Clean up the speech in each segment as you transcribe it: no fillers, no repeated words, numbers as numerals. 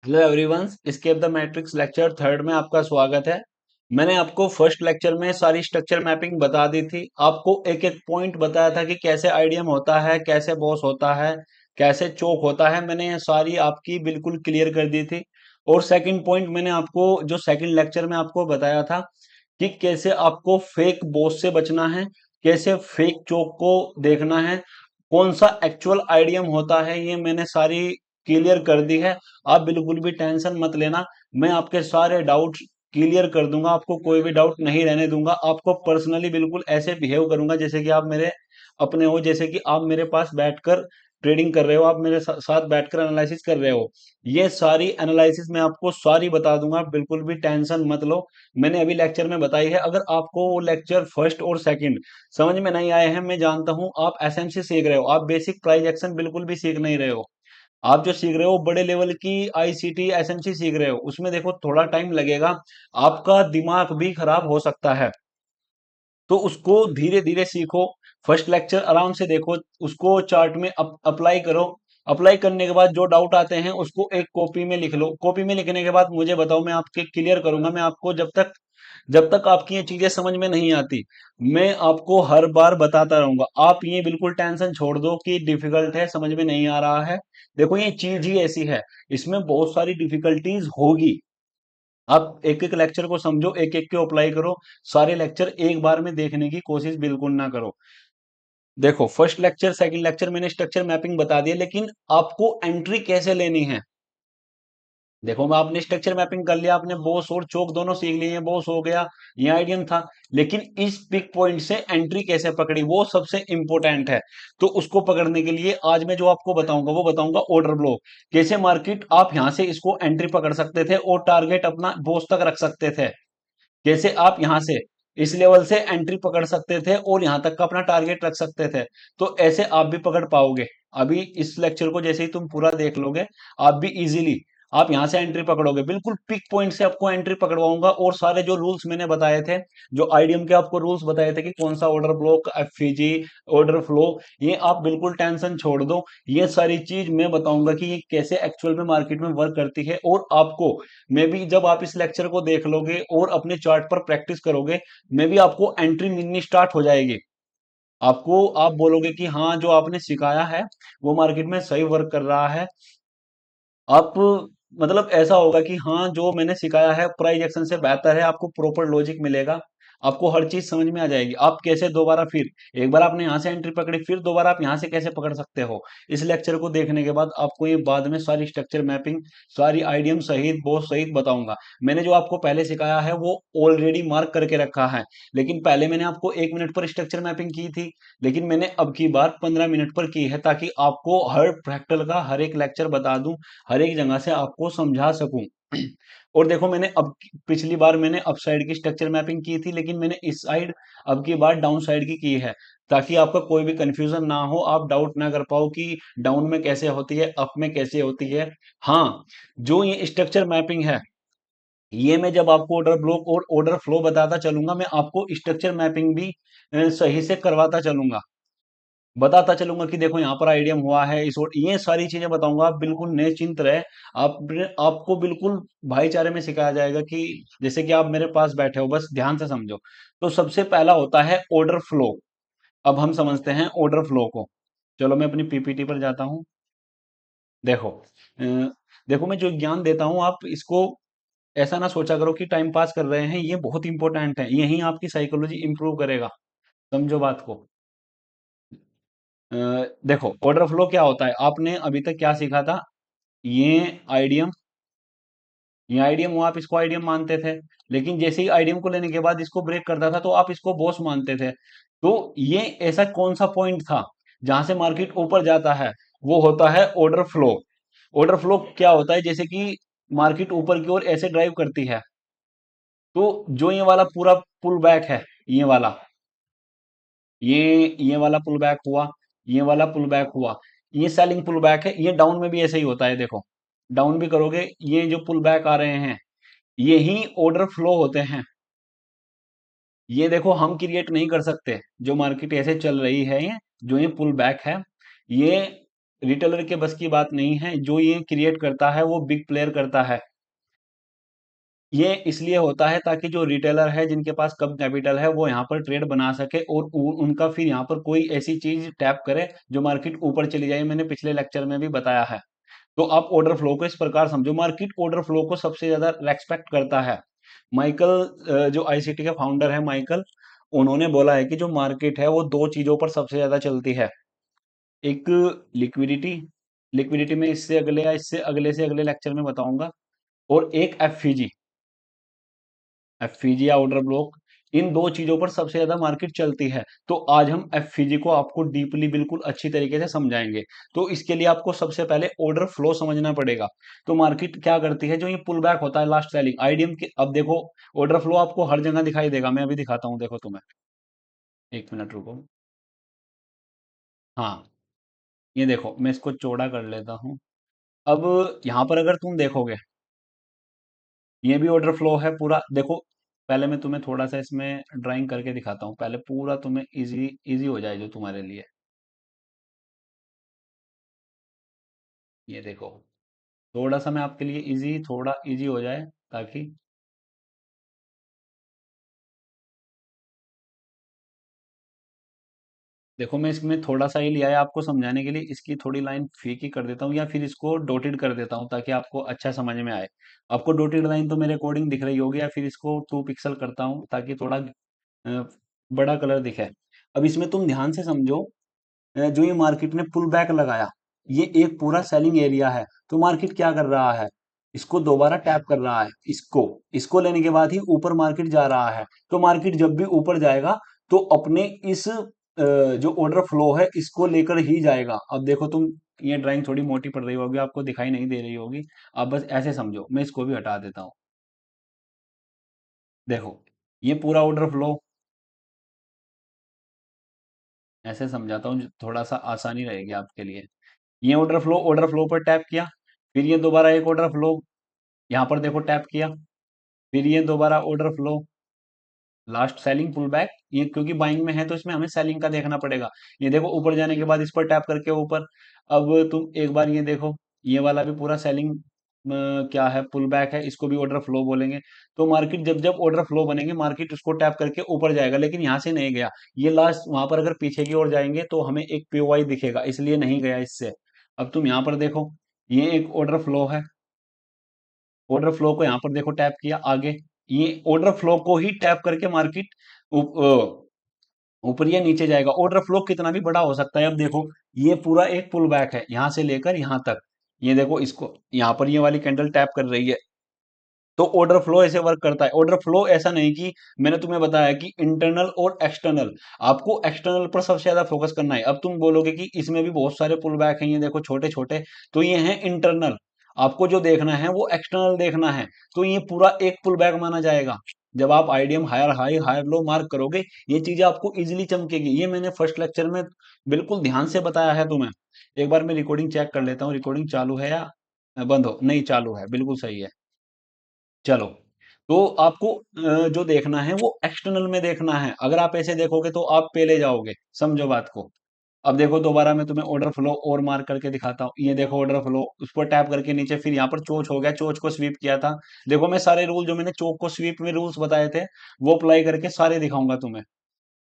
Hello everyone, escape the matrix lecture third में आपका स्वागत है। मैंने आपको फर्स्ट लेक्चर में सारी स्ट्रक्चर मैपिंग बता दी थी। आपको एक एक पॉइंट बताया था कि कैसे आइडियम होता है, कैसे बॉस होता है, कैसे चोक होता है। मैंने ये सारी आपकी बिल्कुल क्लियर कर दी थी। और सेकंड पॉइंट मैंने आपको जो सेकंड लेक्चर में आपको बताया था कि कैसे आपको फेक बॉस से बचना है, कैसे फेक चोक को देखना है, कौन सा एक्चुअल आइडियम होता है, ये मैंने सारी क्लियर कर दी है। आप बिल्कुल भी टेंशन मत लेना। मैं आपके सारे डाउट क्लियर कर दूंगा, आपको कोई भी डाउट नहीं रहने दूंगा। आपको पर्सनली बिल्कुल ऐसे बिहेव करूंगा जैसे कि आप मेरे अपने हो, जैसे कि आप मेरे पास बैठकर ट्रेडिंग कर रहे हो, आप मेरे साथ बैठकर एनालिसिस कर रहे हो। ये सारी एनालिसिस मैं आपको सारी बता दूंगा, बिल्कुल भी टेंशन मत लो। मैंने अभी लेक्चर में बताई है। अगर आपको वो लेक्चर फर्स्ट और सेकंड समझ में नहीं आए हैं, मैं जानता हूं आप एसएमसी सीख रहे हो, आप बेसिक प्राइस एक्शन बिल्कुल भी सीख नहीं रहे हो। आप जो सीख रहे हो बड़े लेवल की आईसीटी एसएमसी सीख रहे हो, उसमें देखो थोड़ा टाइम लगेगा, आपका दिमाग भी खराब हो सकता है। तो उसको धीरे धीरे सीखो। फर्स्ट लेक्चर आराम से देखो, उसको चार्ट में अप्लाई करो। अप्लाई करने के बाद जो डाउट आते हैं उसको एक कॉपी में लिख लो। कॉपी में लिखने के बाद मुझे बताओ, मैं आपके क्लियर करूंगा। मैं आपको जब तक आपकी ये चीजें समझ में नहीं आती, मैं आपको हर बार बताता रहूंगा। आप ये बिल्कुल टेंशन छोड़ दो कि डिफिकल्ट है, समझ में नहीं आ रहा है। देखो ये चीज ही ऐसी है, इसमें बहुत सारी डिफिकल्टीज होगी। आप एक एक लेक्चर को समझो, एक एक को अप्लाई करो। सारे लेक्चर एक बार में देखने की कोशिश बिल्कुल ना करो। देखो फर्स्ट लेक्चर सेकंड लेक्चर मैंने स्ट्रक्चर मैपिंग बता दिया, लेकिन आपको एंट्री कैसे लेनी है। देखो मैं आपने स्ट्रक्चर मैपिंग कर लिया, आपने बॉस और चोक दोनों सीख लिए हैं, बॉस हो गया, ये आइडियम था। लेकिन इस पिक पॉइंट से एंट्री कैसे पकड़ी, वो सबसे इंपॉर्टेंट है। तो उसको पकड़ने के लिए आज मैं जो आपको बताऊंगा वो बताऊंगा ऑर्डर ब्लॉक। कैसे मार्केट आप यहां से इसको एंट्री पकड़ सकते थे और टारगेट अपना बॉस तक रख सकते थे। कैसे आप यहां से इस लेवल से एंट्री पकड़ सकते थे और यहां तक का अपना टारगेट रख सकते थे। तो ऐसे आप भी पकड़ पाओगे। अभी इस लेक्चर को जैसे ही तुम पूरा देख लोगे, आप भी इजीली आप यहां से एंट्री पकड़ोगे। बिल्कुल पिक पॉइंट से आपको एंट्री पकड़वाऊंगा। और सारे जो रूल्स मैंने बताए थे, जो आईडीएम के आपको रूल्स बताए थे कि कौन सा order block, FEG, order flow, ये आप बिल्कुल टेंशन छोड़ दो। ये सारी चीज मैं बताऊंगा कि ये कैसे एक्चुअल में मार्केट में वर्क करती है। और आपको मैं भी जब आप इस लेक्चर को देख लोगे और अपने चार्ट पर प्रैक्टिस करोगे, मैं भी आपको एंट्री मिलनी स्टार्ट हो जाएगी। आपको आप बोलोगे कि हाँ, जो आपने सिखाया है वो मार्केट में सही वर्क कर रहा है। आप मतलब ऐसा होगा कि हाँ, जो मैंने सिखाया है प्राइस एक्शन से बेहतर है, आपको प्रॉपर लॉजिक मिलेगा। आपको हर चीज समझ में आ जाएगी। आप कैसे दोबारा फिर एक बार आपने यहाँ से एंट्री पकड़ी, फिर दोबारा आप यहाँ से कैसे पकड़ सकते हो। इस लेक्चर को देखने के बाद आपको ये बाद में सारी स्ट्रक्चर मैपिंग, सारी आइडियम सहित बहुत सहित बताऊंगा। मैंने जो आपको पहले सिखाया है वो ऑलरेडी मार्क करके रखा है। लेकिन पहले मैंने आपको 1 मिनट पर स्ट्रक्चर मैपिंग की थी, लेकिन मैंने अब की बार 15 मिनट पर की है, ताकि आपको हर प्रैक्टिकल का हर एक लेक्चर बता दूं, हर एक जगह से आपको समझा सकूं। और देखो मैंने अब पिछली बार मैंने अप साइड की स्ट्रक्चर मैपिंग की थी, लेकिन मैंने इस साइड अब की बार डाउन साइड की है, ताकि आपका कोई भी कंफ्यूजन ना हो, आप डाउट ना कर पाओ कि डाउन में कैसे होती है, अप में कैसे होती है। हाँ, जो ये स्ट्रक्चर मैपिंग है, ये मैं जब आपको ऑर्डर ब्लॉक और ऑर्डर फ्लो बताता चलूंगा, मैं आपको स्ट्रक्चर मैपिंग भी सही से करवाता चलूंगा। बताता चलूंगा कि देखो यहाँ पर आइडियम हुआ है इस ये सारी चीजें बताऊंगा। आप बिल्कुल निश्चिंत रहे। आप आपको बिल्कुल भाईचारे में सिखाया जाएगा कि जैसे कि आप मेरे पास बैठे हो, बस ध्यान से समझो। तो सबसे पहला होता है ऑर्डर फ्लो। अब हम समझते हैं ऑर्डर फ्लो को। चलो मैं अपनी पीपीटी पर जाता हूँ। देखो देखो मैं जो ज्ञान देता हूँ, आप इसको ऐसा ना सोचा करो कि टाइम पास कर रहे हैं, ये बहुत इंपॉर्टेंट है, यही आपकी साइकोलॉजी इंप्रूव करेगा। समझो बात को। अ, देखो ऑर्डर फ्लो क्या होता है, आपने अभी तक क्या सीखा था। ये आइडियम, ये आइडियम हुआ, आप इसको आइडियम मानते थे। लेकिन जैसे ही आइडियम को लेने के बाद इसको ब्रेक करता था तो आप इसको बॉस मानते थे। तो ये ऐसा कौन सा पॉइंट था जहां से मार्केट ऊपर जाता है, वो होता है ऑर्डर फ्लो। ऑर्डर फ्लो क्या होता है, जैसे कि मार्केट ऊपर की ओर ऐसे ड्राइव करती है, तो जो ये वाला पूरा पुल बैक है, ये वाला, ये वाला पुल बैक हुआ, ये वाला पुल बैक हुआ, ये सेलिंग पुल बैक है। ये डाउन में भी ऐसे ही होता है। देखो डाउन भी करोगे, ये जो पुल बैक आ रहे हैं, यही ऑर्डर फ्लो होते हैं। ये देखो हम क्रिएट नहीं कर सकते, जो मार्केट ऐसे चल रही है, ये जो ये पुल बैक है, ये रिटेलर के बस की बात नहीं है, जो ये क्रिएट करता है वो बिग प्लेयर करता है। ये इसलिए होता है ताकि जो रिटेलर है जिनके पास कम कैपिटल है वो यहाँ पर ट्रेड बना सके और उनका फिर यहाँ पर कोई ऐसी चीज टैप करे जो मार्केट ऊपर चली जाए। मैंने पिछले लेक्चर में भी बताया है। तो आप ऑर्डर फ्लो को इस प्रकार समझो, मार्केट ऑर्डर फ्लो को सबसे ज्यादा रेस्पेक्ट करता है। माइकल जो आईसीटी के फाउंडर है माइकल, उन्होंने बोला है कि जो मार्केट है वो दो चीजों पर सबसे ज्यादा चलती है। एक लिक्विडिटी, लिक्विडिटी में इससे अगले या इससे अगले से अगले लेक्चर में बताऊंगा, और एक एफईजी, एफईजी या ऑर्डर ब्लॉक। इन दो चीजों पर सबसे ज्यादा मार्केट चलती है। तो आज हम एफईजी को आपको डीपली बिल्कुल अच्छी तरीके से समझाएंगे। तो इसके लिए आपको सबसे पहले ऑर्डर फ्लो समझना पड़ेगा। तो मार्केट क्या करती है, जो ये पुल बैक होता है लास्ट सेलिंग आईडीएम के, अब देखो ऑर्डर फ्लो आपको हर जगह दिखाई देगा। मैं अभी दिखाता हूँ, देखो तुम्हें, एक मिनट रुको। हाँ, ये देखो मैं इसको चौड़ा कर लेता हूँ। अब यहाँ पर अगर तुम देखोगे, ये भी ऑर्डर फ्लो है पूरा, देखो। पहले मैं तुम्हें थोड़ा सा इसमें ड्राइंग करके दिखाता हूँ, पहले पूरा तुम्हें इजी इजी हो जाए जो तुम्हारे लिए। ये देखो, थोड़ा सा मैं आपके लिए इजी, थोड़ा इजी हो जाए ताकि, देखो मैं इसमें थोड़ा सा ही लिया है आपको समझाने के लिए। इसकी थोड़ी लाइन फीकी कर देता हूँ या फिर इसको डॉटेड कर देता हूँ ताकि आपको अच्छा समझ में आए। आपको डॉटेड लाइन तो मेरे अकॉर्डिंग दिख रही होगी, या फिर इसको 2 पिक्सल करता हूँ ताकि थोड़ा बड़ा कलर दिखे। अब इसमें तुम ध्यान से समझो, जो ये मार्केट ने पुल बैक लगाया, ये एक पूरा सेलिंग एरिया है। तो मार्केट क्या कर रहा है, इसको दोबारा टैप कर रहा है, इसको इसको लेने के बाद ही ऊपर मार्केट जा रहा है। तो मार्केट जब भी ऊपर जाएगा तो अपने इस जो ऑर्डर फ्लो है इसको लेकर ही जाएगा। अब देखो तुम, ये ड्राइंग थोड़ी मोटी पड़ रही होगी, आपको दिखाई नहीं दे रही होगी। आप बस ऐसे समझो, मैं इसको भी हटा देता हूँ। देखो, ये पूरा ऑर्डर फ्लो ऐसे समझाता हूँ थोड़ा सा आसानी रहेगी आपके लिए। ये ऑर्डर फ्लो पर टैप किया, फिर ये दोबारा एक ऑर्डर फ्लो, यहाँ पर देखो टैप किया, फिर ये दोबारा order flow, last selling pull back. ये क्योंकि बाइंग में है तो इसमें हमें सेलिंग का देखना पड़ेगा। ये देखो ऊपर जाने के बाद इस पर टैप करके ऊपर। अब तुम एक बार ये देखो, ये वाला भी पूरा सेलिंग क्या है, पुल बैक है, इसको भी ऑर्डर फ्लो बोलेंगे। तो मार्केट जब जब ऑर्डर फ्लो बनेंगे मार्केट उसको टैप करके ऊपर जाएगा, लेकिन यहाँ से नहीं गया। ये लास्ट वहां पर अगर पीछे की ओर जाएंगे तो हमें एक पीओवाई दिखेगा, इसलिए नहीं गया इससे। अब तुम यहाँ पर देखो, ये एक ऑर्डर फ्लो है, ऑर्डर फ्लो को यहाँ पर देखो टैप किया आगे। ये ऑर्डर फ्लो को ही टैप करके मार्केट ऊपर या नीचे जाएगा। ऑर्डर फ्लो कितना भी बड़ा हो सकता है। अब देखो, ये पूरा एक पुल बैक है यहां से लेकर यहां तक। ये देखो, इसको यहाँ पर ये वाली कैंडल टैप कर रही है। तो ऑर्डर फ्लो ऐसे वर्क करता है। ऑर्डर फ्लो ऐसा नहीं कि मैंने तुम्हें बताया कि इंटरनल और एक्सटर्नल, आपको एक्सटर्नल पर सबसे ज्यादा फोकस करना है। अब तुम बोलोगे कि इसमें भी बहुत सारे पुल बैक हैं, ये देखो छोटे छोटे, तो ये हैं इंटरनल। आपको जो देखना है वो एक्सटर्नल देखना है। तो ये पूरा एक पुल बैक माना जाएगा। जब आप IDM higher high higher low mark करोगे, ये चीजें आपको इजीली चमकेगी। ये मैंने फर्स्ट लेक्चर में बिल्कुल ध्यान से बताया है तुम्हें। एक बार मैं रिकॉर्डिंग चेक कर लेता हूँ, रिकॉर्डिंग चालू है या बंद हो, नहीं चालू है, बिल्कुल सही है। चलो, तो आपको जो देखना है वो एक्सटर्नल में देखना है। अगर आप ऐसे देखोगे तो आप पेले जाओगे, समझो बात को। अब देखो दोबारा मैं तुम्हें ऑर्डर फ्लो और मार्क करके दिखाता हूँ। ये देखो ऑर्डर फ्लो, उस पर टैप करके नीचे, फिर यहाँ पर चोच हो गया, चोच को स्वीप किया था। देखो मैं सारे रूल जो मैंने चोक को स्वीप में रूल्स बताए थे वो अप्लाई करके सारे दिखाऊंगा तुम्हें।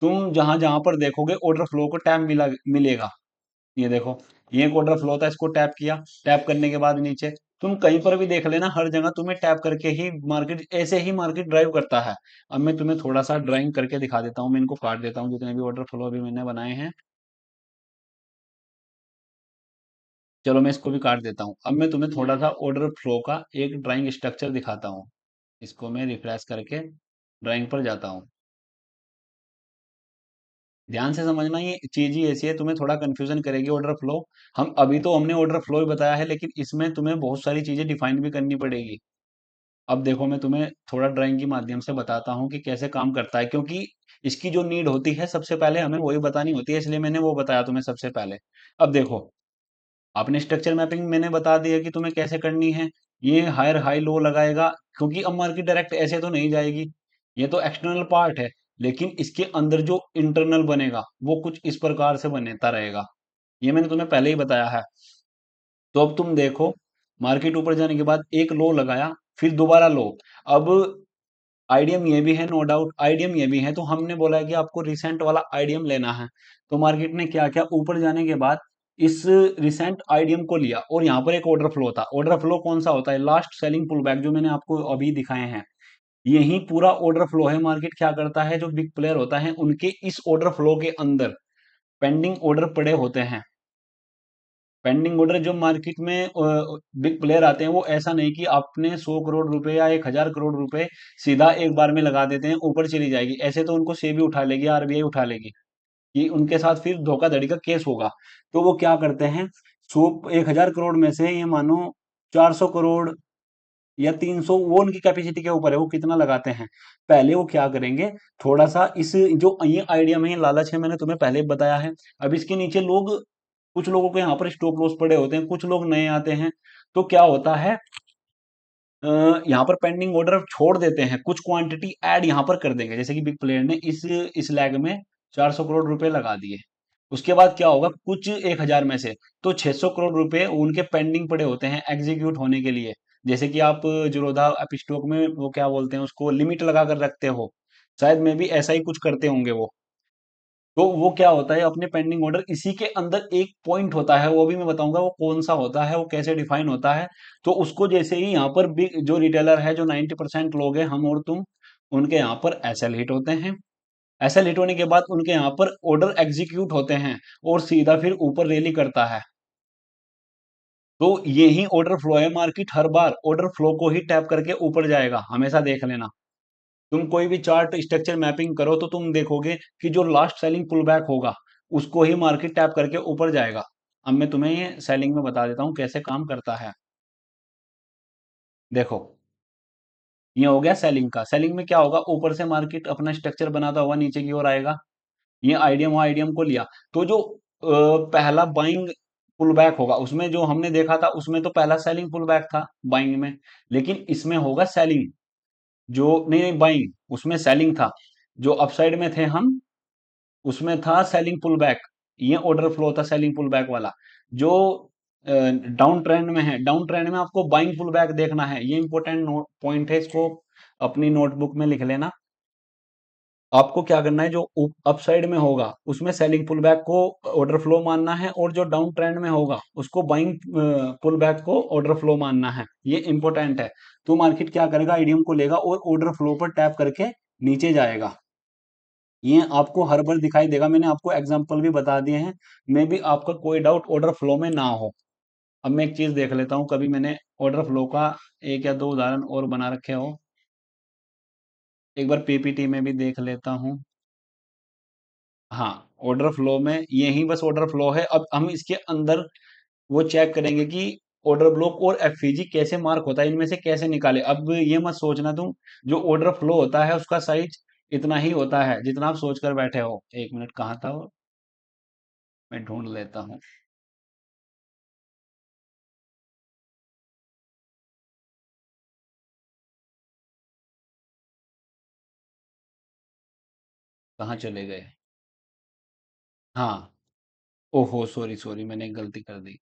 तुम जहां जहां पर देखोगे ऑर्डर फ्लो को टैप मिलेगा। ये देखो, ये एक ऑर्डर फ्लो था, इसको टैप किया, टैप करने के बाद नीचे, तुम कहीं पर भी देख लेना, हर जगह तुम्हें टैप करके ही मार्केट, ऐसे ही मार्केट ड्राइव करता है। अब मैं तुम्हें थोड़ा सा ड्राइंग करके दिखा देता हूँ, मैं इनको काट देता हूँ जितने भी ऑर्डर फ्लो अभी मैंने बनाए हैं। चलो मैं इसको भी काट देता हूँ। अब मैं तुम्हें थोड़ा सा ऑर्डर फ्लो का एक ड्राइंग स्ट्रक्चर दिखाता हूँ। इसको मैं रिफ्रेश करके ड्राइंग पर जाता हूँ। ध्यान से समझना, ये चीज ही ऐसी है, तुम्हें थोड़ा कंफ्यूजन करेगी ऑर्डर फ्लो। हम अभी तो हमने ऑर्डर फ्लो ही बताया है, लेकिन इसमें तुम्हें बहुत सारी चीजें डिफाइन भी करनी पड़ेगी। अब देखो मैं तुम्हें थोड़ा ड्राइंग के माध्यम से बताता हूँ कि कैसे काम करता है, क्योंकि इसकी जो नीड होती है सबसे पहले हमें वही बतानी होती है, इसलिए मैंने वो बताया तुम्हें सबसे पहले। अब देखो, आपने स्ट्रक्चर मैपिंग मैंने बता दिया कि तुम्हें कैसे करनी है। ये हायर हाई लो लगाएगा, क्योंकि अब मार्केट डायरेक्ट ऐसे तो नहीं जाएगी। ये तो एक्सटर्नल पार्ट है, लेकिन इसके अंदर जो इंटरनल बनेगा वो कुछ इस प्रकार से बनता रहेगा। ये मैंने तुम्हें पहले ही बताया है। तो अब तुम देखो, मार्केट ऊपर जाने के बाद एक लो लगाया, फिर दोबारा लो। अब आईडीएम ये भी है, नो डाउट आईडीएम ये भी है, तो हमने बोला है कि आपको रिसेंट वाला आईडीएम लेना है। तो मार्केट ने क्या किया, ऊपर जाने के बाद इस रिसेंट आईडीएम को लिया, और यहाँ पर एक ऑर्डर फ्लो था। ऑर्डर फ्लो कौन सा होता है, लास्ट सेलिंग पुल बैक, जो मैंने आपको अभी दिखाए हैं। यही पूरा ऑर्डर फ्लो है। मार्केट क्या करता है, जो बिग प्लेयर होता है उनके इस ऑर्डर फ्लो के अंदर पेंडिंग ऑर्डर पड़े होते हैं। पेंडिंग ऑर्डर जो मार्केट में बिग प्लेयर आते हैं, वो ऐसा नहीं कि आपने 100 करोड़ रुपए या 1000 करोड़ रुपए सीधा एक बार में लगा देते हैं, ऊपर चली जाएगी। ऐसे तो उनको सेबी उठा लेगी, आरबीआई उठा लेगी, कि उनके साथ फिर धोखाधड़ी का केस होगा। तो वो क्या करते हैं, 1,000 करोड़ में से ये मानो 400 करोड़ या 300, वो उनकी कैपेसिटी के ऊपर है, वो कितना लगाते हैं। पहले वो क्या करेंगे, थोड़ा सा इस, जो ये आइडिया में ये लालच है, मैंने तुम्हें पहले बताया है। अब इसके नीचे लोग, कुछ लोगों को यहाँ पर स्टॉप लॉस पड़े होते हैं, कुछ लोग नए आते हैं। तो क्या होता है, यहाँ पर पेंडिंग ऑर्डर छोड़ देते हैं, कुछ क्वांटिटी ऐड यहाँ पर कर देंगे। जैसे कि बिग प्लेयर ने इस लैग में 400 करोड़ रुपए लगा दिए। उसके बाद क्या होगा, कुछ 1000 में से तो 600 करोड़ रुपए उनके पेंडिंग पड़े होते हैं एग्जीक्यूट होने के लिए। जैसे कि आप जीरोधा एपिस्टोक में वो क्या बोलते हैं उसको, लिमिट लगा कर रखते हो, शायद में भी ऐसा ही कुछ करते होंगे वो। तो वो क्या होता है, अपने पेंडिंग ऑर्डर, इसी के अंदर एक पॉइंट होता है, वो भी मैं बताऊंगा वो कौन सा होता है, वो कैसे डिफाइन होता है। तो उसको जैसे ही यहाँ पर बिग जो रिटेलर है, जो 90% लोग हैं, हम और तुम, उनके यहाँ पर एसएल हिट होते हैं। एसएल हिट होने के बाद उनके यहाँ पर ऑर्डर एग्जीक्यूट होते हैं, और सीधा फिर ऊपर रैली करता है। तो यही ऑर्डर फ्लो है। मार्केट हर बार ऑर्डर फ्लो को ही टैप करके ऊपर जाएगा, हमेशा देख लेना। तुम कोई भी चार्ट स्ट्रक्चर मैपिंग करो तो तुम देखोगे कि जो लास्ट सेलिंग पुल बैक होगा, उसको ही मार्केट टैप करके ऊपर जाएगा। अब मैं तुम्हें ये सेलिंग में बता देता हूँ कैसे काम करता है। देखो, ये हो गया सेलिंग का। सेलिंग में क्या होगा, ऊपर से मार्केट अपना स्ट्रक्चर बनाता हुआ नीचे की ओर आएगा। ये आईडीएम को लिया, तो जो पहला बाइंग पुल बैक होगा, उसमें जो हमने देखा था, उसमें तो पहला सेलिंग पुल बैक था बाइंग में। लेकिन इसमें होगा सेलिंग, जो नहीं नहीं बाइंग, उसमें सेलिंग था। जो अपसाइड में थे हम, उसमें था सेलिंग पुल बैक। ये ऑर्डर फ्लो था सेलिंग पुल बैक वाला। जो डाउन ट्रेंड में है, डाउन ट्रेंड में आपको बाइंग पुल बैक देखना है। ये इंपॉर्टेंट पॉइंट है, इसको अपनी नोटबुक में लिख लेना। आपको क्या करना है, जो अपसाइड में होगा उसमें सेलिंग पुल बैक को ऑर्डर फ्लो मानना है, और जो डाउन ट्रेंड में होगा उसको बाइंग पुल बैक को ऑर्डर फ्लो मानना है। ये इंपॉर्टेंट है। तो मार्केट क्या करेगा, आईडीएम को लेगा और ऑर्डर फ्लो पर टैप करके नीचे जाएगा। ये आपको हर बार दिखाई देगा, मैंने आपको एग्जांपल भी बता दिए हैं। मे भी आपका कोई डाउट ऑर्डर फ्लो में ना हो। अब मैं एक चीज देख लेता हूँ, कभी मैंने ऑर्डर फ्लो का एक या दो उदाहरण और बना रखे हो। एक बार पीपीटी में भी देख लेता हूँ। हाँ, ऑर्डर फ्लो में यही बस ऑर्डर फ्लो है। अब हम इसके अंदर वो चेक करेंगे कि ऑर्डर ब्लॉक और एफईजी कैसे मार्क होता है, इनमें से कैसे निकाले। अब ये मत सोचना तुम, जो ऑर्डर फ्लो होता है उसका साइज इतना ही होता है जितना आप सोच कर बैठे हो। एक मिनट, कहाँ था वो, मैं ढूंढ लेता हूँ। कहाँ चले गए, हाँ, ओहो सॉरी सॉरी, मैंने एक गलती कर दी।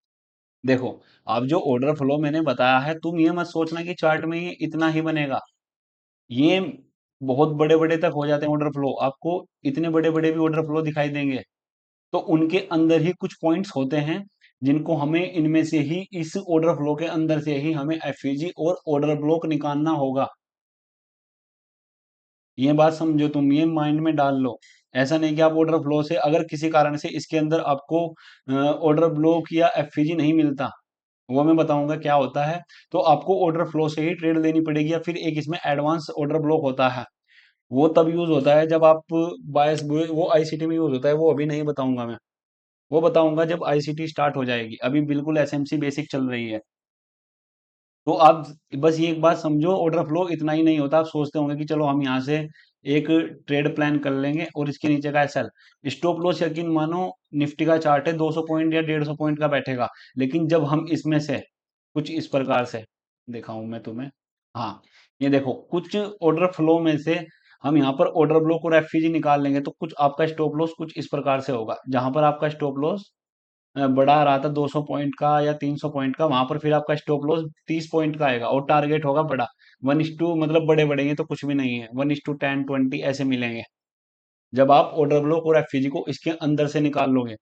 देखो, अब जो ऑर्डर फ्लो मैंने बताया है, तुम ये मत सोचना कि चार्ट में ये इतना ही बनेगा। ये बहुत बड़े बड़े तक हो जाते हैं ऑर्डर फ्लो, आपको इतने बड़े बड़े भी ऑर्डर फ्लो दिखाई देंगे। तो उनके अंदर ही कुछ पॉइंट्स होते हैं, जिनको हमें इनमें से ही, इस ऑर्डर फ्लो के अंदर से ही हमें एफईजी और ऑर्डर ब्लॉक निकालना होगा। ये बात समझो, तुम ये माइंड में डाल लो। ऐसा नहीं कि आप ऑर्डर फ्लो से, अगर किसी कारण से इसके अंदर आपको ऑर्डर ब्लॉक या एफईजी नहीं मिलता, वो मैं बताऊंगा क्या होता है। तो आपको ऑर्डर फ्लो से ही ट्रेड लेनी पड़ेगी, या फिर एक इसमें एडवांस ऑर्डर ब्लॉक होता है। वो तब यूज होता है जब आप बायस, वो आईसीटी में यूज होता है, वो अभी नहीं बताऊंगा मैं। वो बताऊंगा जब आईसीटी स्टार्ट हो जाएगी, अभी बिल्कुल एसएमसी बेसिक चल रही है। तो आप बस ये एक बात समझो, ऑर्डर फ्लो इतना ही नहीं होता। आप सोचते होंगे कि चलो हम यहाँ से एक ट्रेड प्लान कर लेंगे और इसके नीचे का एसएल, स्टॉप लॉस यकीन मानो, निफ्टी का चार्ट है 200 पॉइंट या 150 पॉइंट का बैठेगा। लेकिन जब हम इसमें से कुछ इस प्रकार से दिखाऊं मैं तुम्हें, हाँ, ये देखो, कुछ ऑर्डर फ्लो में से हम यहाँ पर ऑर्डर ब्लॉक और एफईजी निकाल लेंगे, तो कुछ आपका स्टॉप लॉस कुछ इस प्रकार से होगा, जहां पर आपका स्टॉप लॉस बढ़ा रहा था 200 पॉइंट का या 300 पॉइंट का, वहां पर फिर आपका स्टॉप लॉस 30 पॉइंट का आएगा और टारगेट होगा बड़ा। 1:2 मतलब बड़े बढ़ेंगे तो कुछ भी नहीं है, 1:10 20 ऐसे मिलेंगे जब आप ऑर्डर ब्लॉक और एफपीजी को इसके अंदर से निकाल लोगे।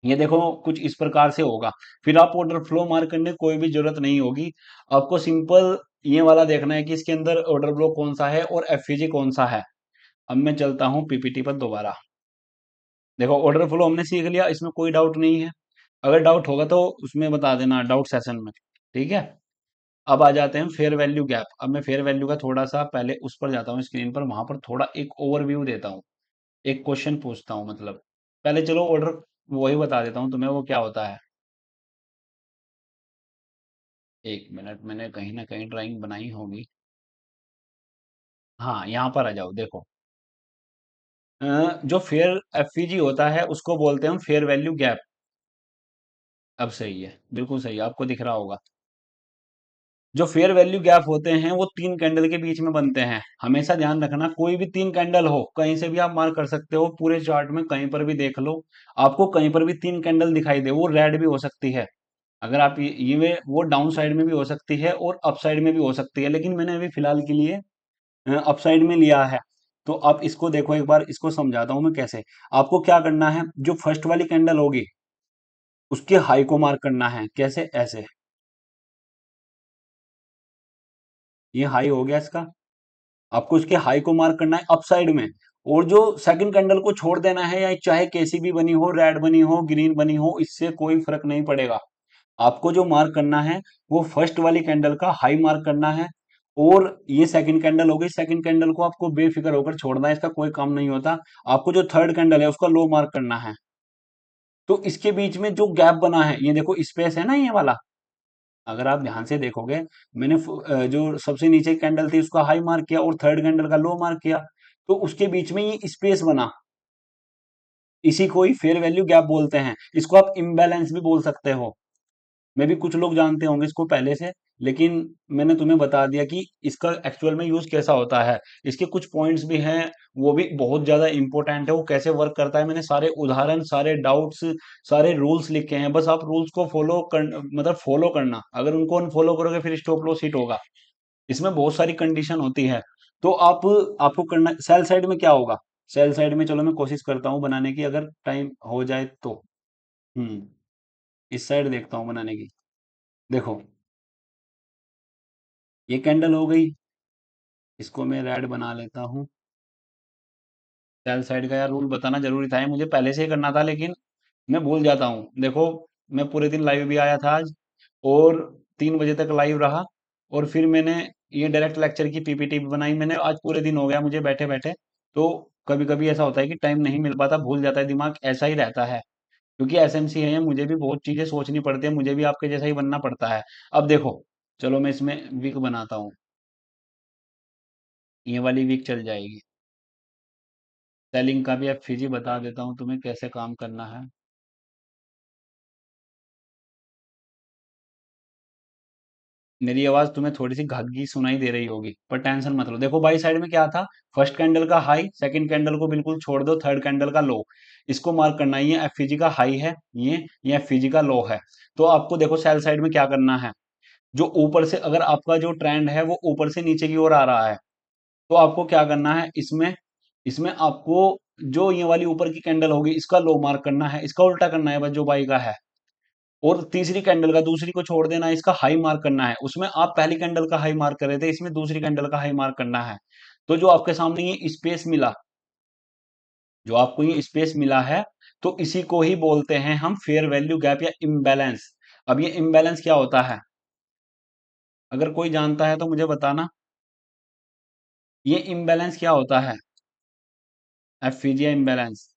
ये देखो कुछ इस प्रकार से होगा। फिर आप ऑर्डर फ्लो मार्क करने की कोई भी जरूरत नहीं होगी। आपको सिंपल ये वाला देखना है कि इसके अंदर ऑर्डर ब्लॉक कौन सा है और एफपीजी कौन सा है। अब मैं चलता हूँ पीपीटी पर दोबारा। देखो ऑर्डर फ्लो हमने सीख लिया, इसमें कोई डाउट नहीं है। अगर डाउट होगा तो उसमें बता देना डाउट सेशन में। ठीक है। अब आ जाते हैं फेयर वैल्यू गैप। अब मैं फेयर वैल्यू का थोड़ा सा पहले उस पर जाता हूँ स्क्रीन पर, वहां पर थोड़ा एक ओवरव्यू देता हूँ, एक क्वेश्चन पूछता हूँ मतलब। पहले चलो ऑर्डर वही बता देता हूँ तुम्हें वो क्या होता है। एक मिनट, मैंने कहीं ना कहीं ड्राइंग बनाई होगी। हाँ यहाँ पर आ जाओ देखो। जो फेयर एफईजी होता है उसको बोलते हैं हम फेयर वैल्यू गैप। अब सही है, बिल्कुल सही है, आपको दिख रहा होगा। जो फेयर वैल्यू गैप होते हैं वो तीन कैंडल के बीच में बनते हैं। हमेशा ध्यान रखना, कोई भी तीन कैंडल हो कहीं से भी आप मार्क कर सकते हो, पूरे चार्ट में कहीं पर भी देख लो। आपको कहीं पर भी तीन कैंडल दिखाई दे, वो रेड भी हो सकती है। अगर आप वो डाउन साइड में भी हो सकती है और अप साइड में भी हो सकती है, लेकिन मैंने अभी फिलहाल के लिए अप साइड में लिया है। तो आप इसको देखो, एक बार इसको समझाता हूं मैं कैसे। आपको क्या करना है, जो फर्स्ट वाली कैंडल होगी उसके हाई को मार्क करना है। कैसे? ऐसे। ये हाई हो गया इसका। आपको इसके हाई को मार्क करना है अप साइड में। और जो सेकंड कैंडल को छोड़ देना है, या चाहे कैसी भी बनी हो, रेड बनी हो, ग्रीन बनी हो, इससे कोई फर्क नहीं पड़ेगा। आपको जो मार्क करना है वो फर्स्ट वाली कैंडल का हाई मार्क करना है। और ये सेकंड कैंडल हो गई, सेकंड कैंडल को आपको बेफिक्र होकर छोड़ना है, इसका कोई काम नहीं होता। आपको जो थर्ड कैंडल है उसका लो मार्क करना है। तो इसके बीच में जो गैप बना है, ये देखो स्पेस है ना ये वाला। अगर आप ध्यान से देखोगे, मैंने जो सबसे नीचे कैंडल थी उसका हाई मार्क किया और थर्ड कैंडल का लो मार्क किया। तो उसके बीच में ये स्पेस बना, इसी को ही फेयर वैल्यू गैप बोलते हैं। इसको आप इम्बैलेंस भी बोल सकते हो। मे भी कुछ लोग जानते होंगे इसको पहले से, लेकिन मैंने तुम्हें बता दिया कि इसका एक्चुअल में यूज कैसा होता है। इसके कुछ पॉइंट्स भी हैं, वो भी बहुत ज्यादा इंपॉर्टेंट है। वो कैसे वर्क करता है, मैंने सारे उदाहरण, सारे डाउट्स, सारे रूल्स लिखे हैं। बस आप रूल्स को फॉलो कर, मतलब फॉलो करना। अगर उनको अनफॉलो करोगे फिर स्टॉप लॉस हिट होगा। इसमें बहुत सारी कंडीशन होती है। तो आपको करना सेल साइड में क्या होगा। सेल साइड में चलो मैं कोशिश करता हूँ बनाने की, अगर टाइम हो जाए तो। हम्म इस साइड देखता हूँ बनाने की। देखो ये कैंडल हो गई, इसको मैं रेड बना लेता हूँ। सेल साइड का यार रूल बताना जरूरी था, ये मुझे पहले से ही करना था, लेकिन मैं भूल जाता हूँ। देखो मैं पूरे दिन लाइव भी आया था आज, और 3 बजे तक लाइव रहा। और फिर मैंने ये डायरेक्ट लेक्चर की पीपीटी भी बनाई मैंने। आज पूरे दिन हो गया मुझे बैठे बैठे। तो कभी कभी ऐसा होता है कि टाइम नहीं मिल पाता, भूल जाता है, दिमाग ऐसा ही रहता है। क्योंकि एसएमसी है, मुझे भी बहुत चीजें सोचनी पड़ती है, मुझे भी आपके जैसा ही बनना पड़ता है। अब देखो, चलो मैं इसमें वीक बनाता हूँ। ये वाली वीक चल जाएगी। सेलिंग का भी एफसीजी बता देता हूँ तुम्हें कैसे काम करना है। मेरी आवाज तुम्हें थोड़ी सी घागी सुनाई दे रही होगी, पर टेंशन मत लो। देखो बाई साइड में क्या था, फर्स्ट कैंडल का हाई, सेकंड कैंडल को बिल्कुल छोड़ दो, थर्ड कैंडल का लो। इसको मार्क करना है, ये एफसीजी का हाई है, ये एफसीजी का लो है। तो आपको देखो सेल साइड में क्या करना है। जो ऊपर से, अगर आपका जो ट्रेंड है वो ऊपर से नीचे की ओर आ रहा है, तो आपको क्या करना है इसमें। इसमें आपको जो ये वाली ऊपर की कैंडल होगी इसका लो मार्क करना है, इसका उल्टा करना है बस, जो बाई का है। और तीसरी कैंडल का दूसरी को छोड़ देना है, इसका हाई मार्क करना है। उसमें आप पहली कैंडल का हाई मार्क कर रहे थे, इसमें दूसरी कैंडल का हाई मार्क करना है। तो जो आपके सामने ये स्पेस मिला, जो आपको ये स्पेस मिला है, तो इसी को ही बोलते हैं हम फेयर वैल्यू गैप या इम्बैलेंस। अब ये इम्बैलेंस क्या होता है, अगर कोई जानता है तो मुझे बताना। ये इम्बैलेंस क्या होता है, एफिजिया इम्बैलेंस।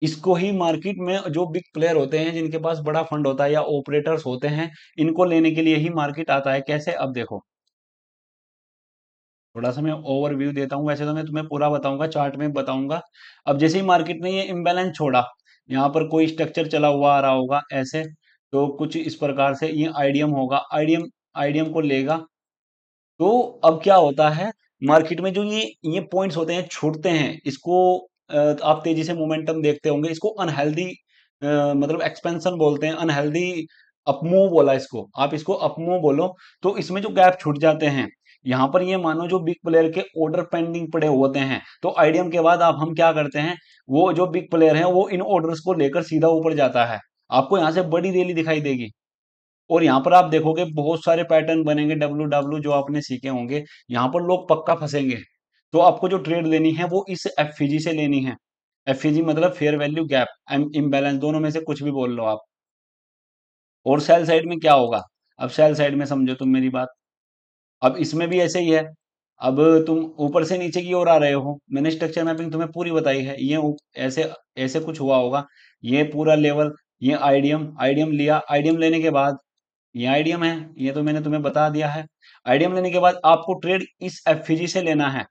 इसको ही मार्केट में जो बिग प्लेयर होते हैं, जिनके पास बड़ा फंड होता है या ऑपरेटर्स होते हैं, इनको लेने के लिए ही मार्केट आता है। कैसे? अब देखो, थोड़ा सा मैं ओवरव्यू देता हूँ, वैसे तो मैं तुम्हें पूरा बताऊंगा, चार्ट में बताऊंगा। अब जैसे ही मार्केट ने ये इम्बैलेंस छोड़ा, यहाँ पर कोई स्ट्रक्चर चला हुआ आ रहा होगा ऐसे, तो कुछ इस प्रकार से ये आईडीएम होगा, आईडीएम आईडीएम को लेगा। तो अब क्या होता है, मार्केट में जो ये पॉइंट्स होते हैं छूटते हैं, इसको आप तेजी से मोमेंटम देखते होंगे, इसको अनहेल्दी मतलब एक्सपेंशन बोलते हैं, अनहेल्दी अपमूव बोला इसको, आप इसको अपमूव बोलो। तो इसमें जो गैप छूट जाते हैं, यहाँ पर ये मानो जो बिग प्लेयर के ऑर्डर पेंडिंग पड़े होते हैं, तो आईडीएम के बाद आप हम क्या करते हैं, वो जो बिग प्लेयर है वो इन ऑर्डर्स को लेकर सीधा ऊपर जाता है। आपको यहाँ से बड़ी रैली दिखाई देगी, और यहाँ पर आप देखोगे बहुत सारे पैटर्न बनेंगे, डब्ल्यू डब्ल्यू जो आपने सीखे होंगे, यहाँ पर लोग पक्का फंसेंगे। तो आपको जो ट्रेड लेनी है वो इस एफईजी से लेनी है। एफईजी मतलब फेयर वैल्यू गैप इम्बैलेंस, दोनों में से कुछ भी बोल लो आप। और सेल साइड में क्या होगा, अब सेल साइड में समझो तुम मेरी बात। अब इसमें भी ऐसे ही है। अब तुम ऊपर से नीचे की ओर आ रहे हो, मैंने स्ट्रक्चर मैपिंग तुम्हें पूरी बताई है, ये ऐसे ऐसे कुछ हुआ होगा। ये पूरा लेवल, ये आईडीएम, आईडीएम लिया, आईडीएम लेने के बाद ये आईडीएम है, ये तो मैंने तुम्हें बता दिया है। आईडीएम लेने के बाद आपको ट्रेड इस एफईजी से लेना है।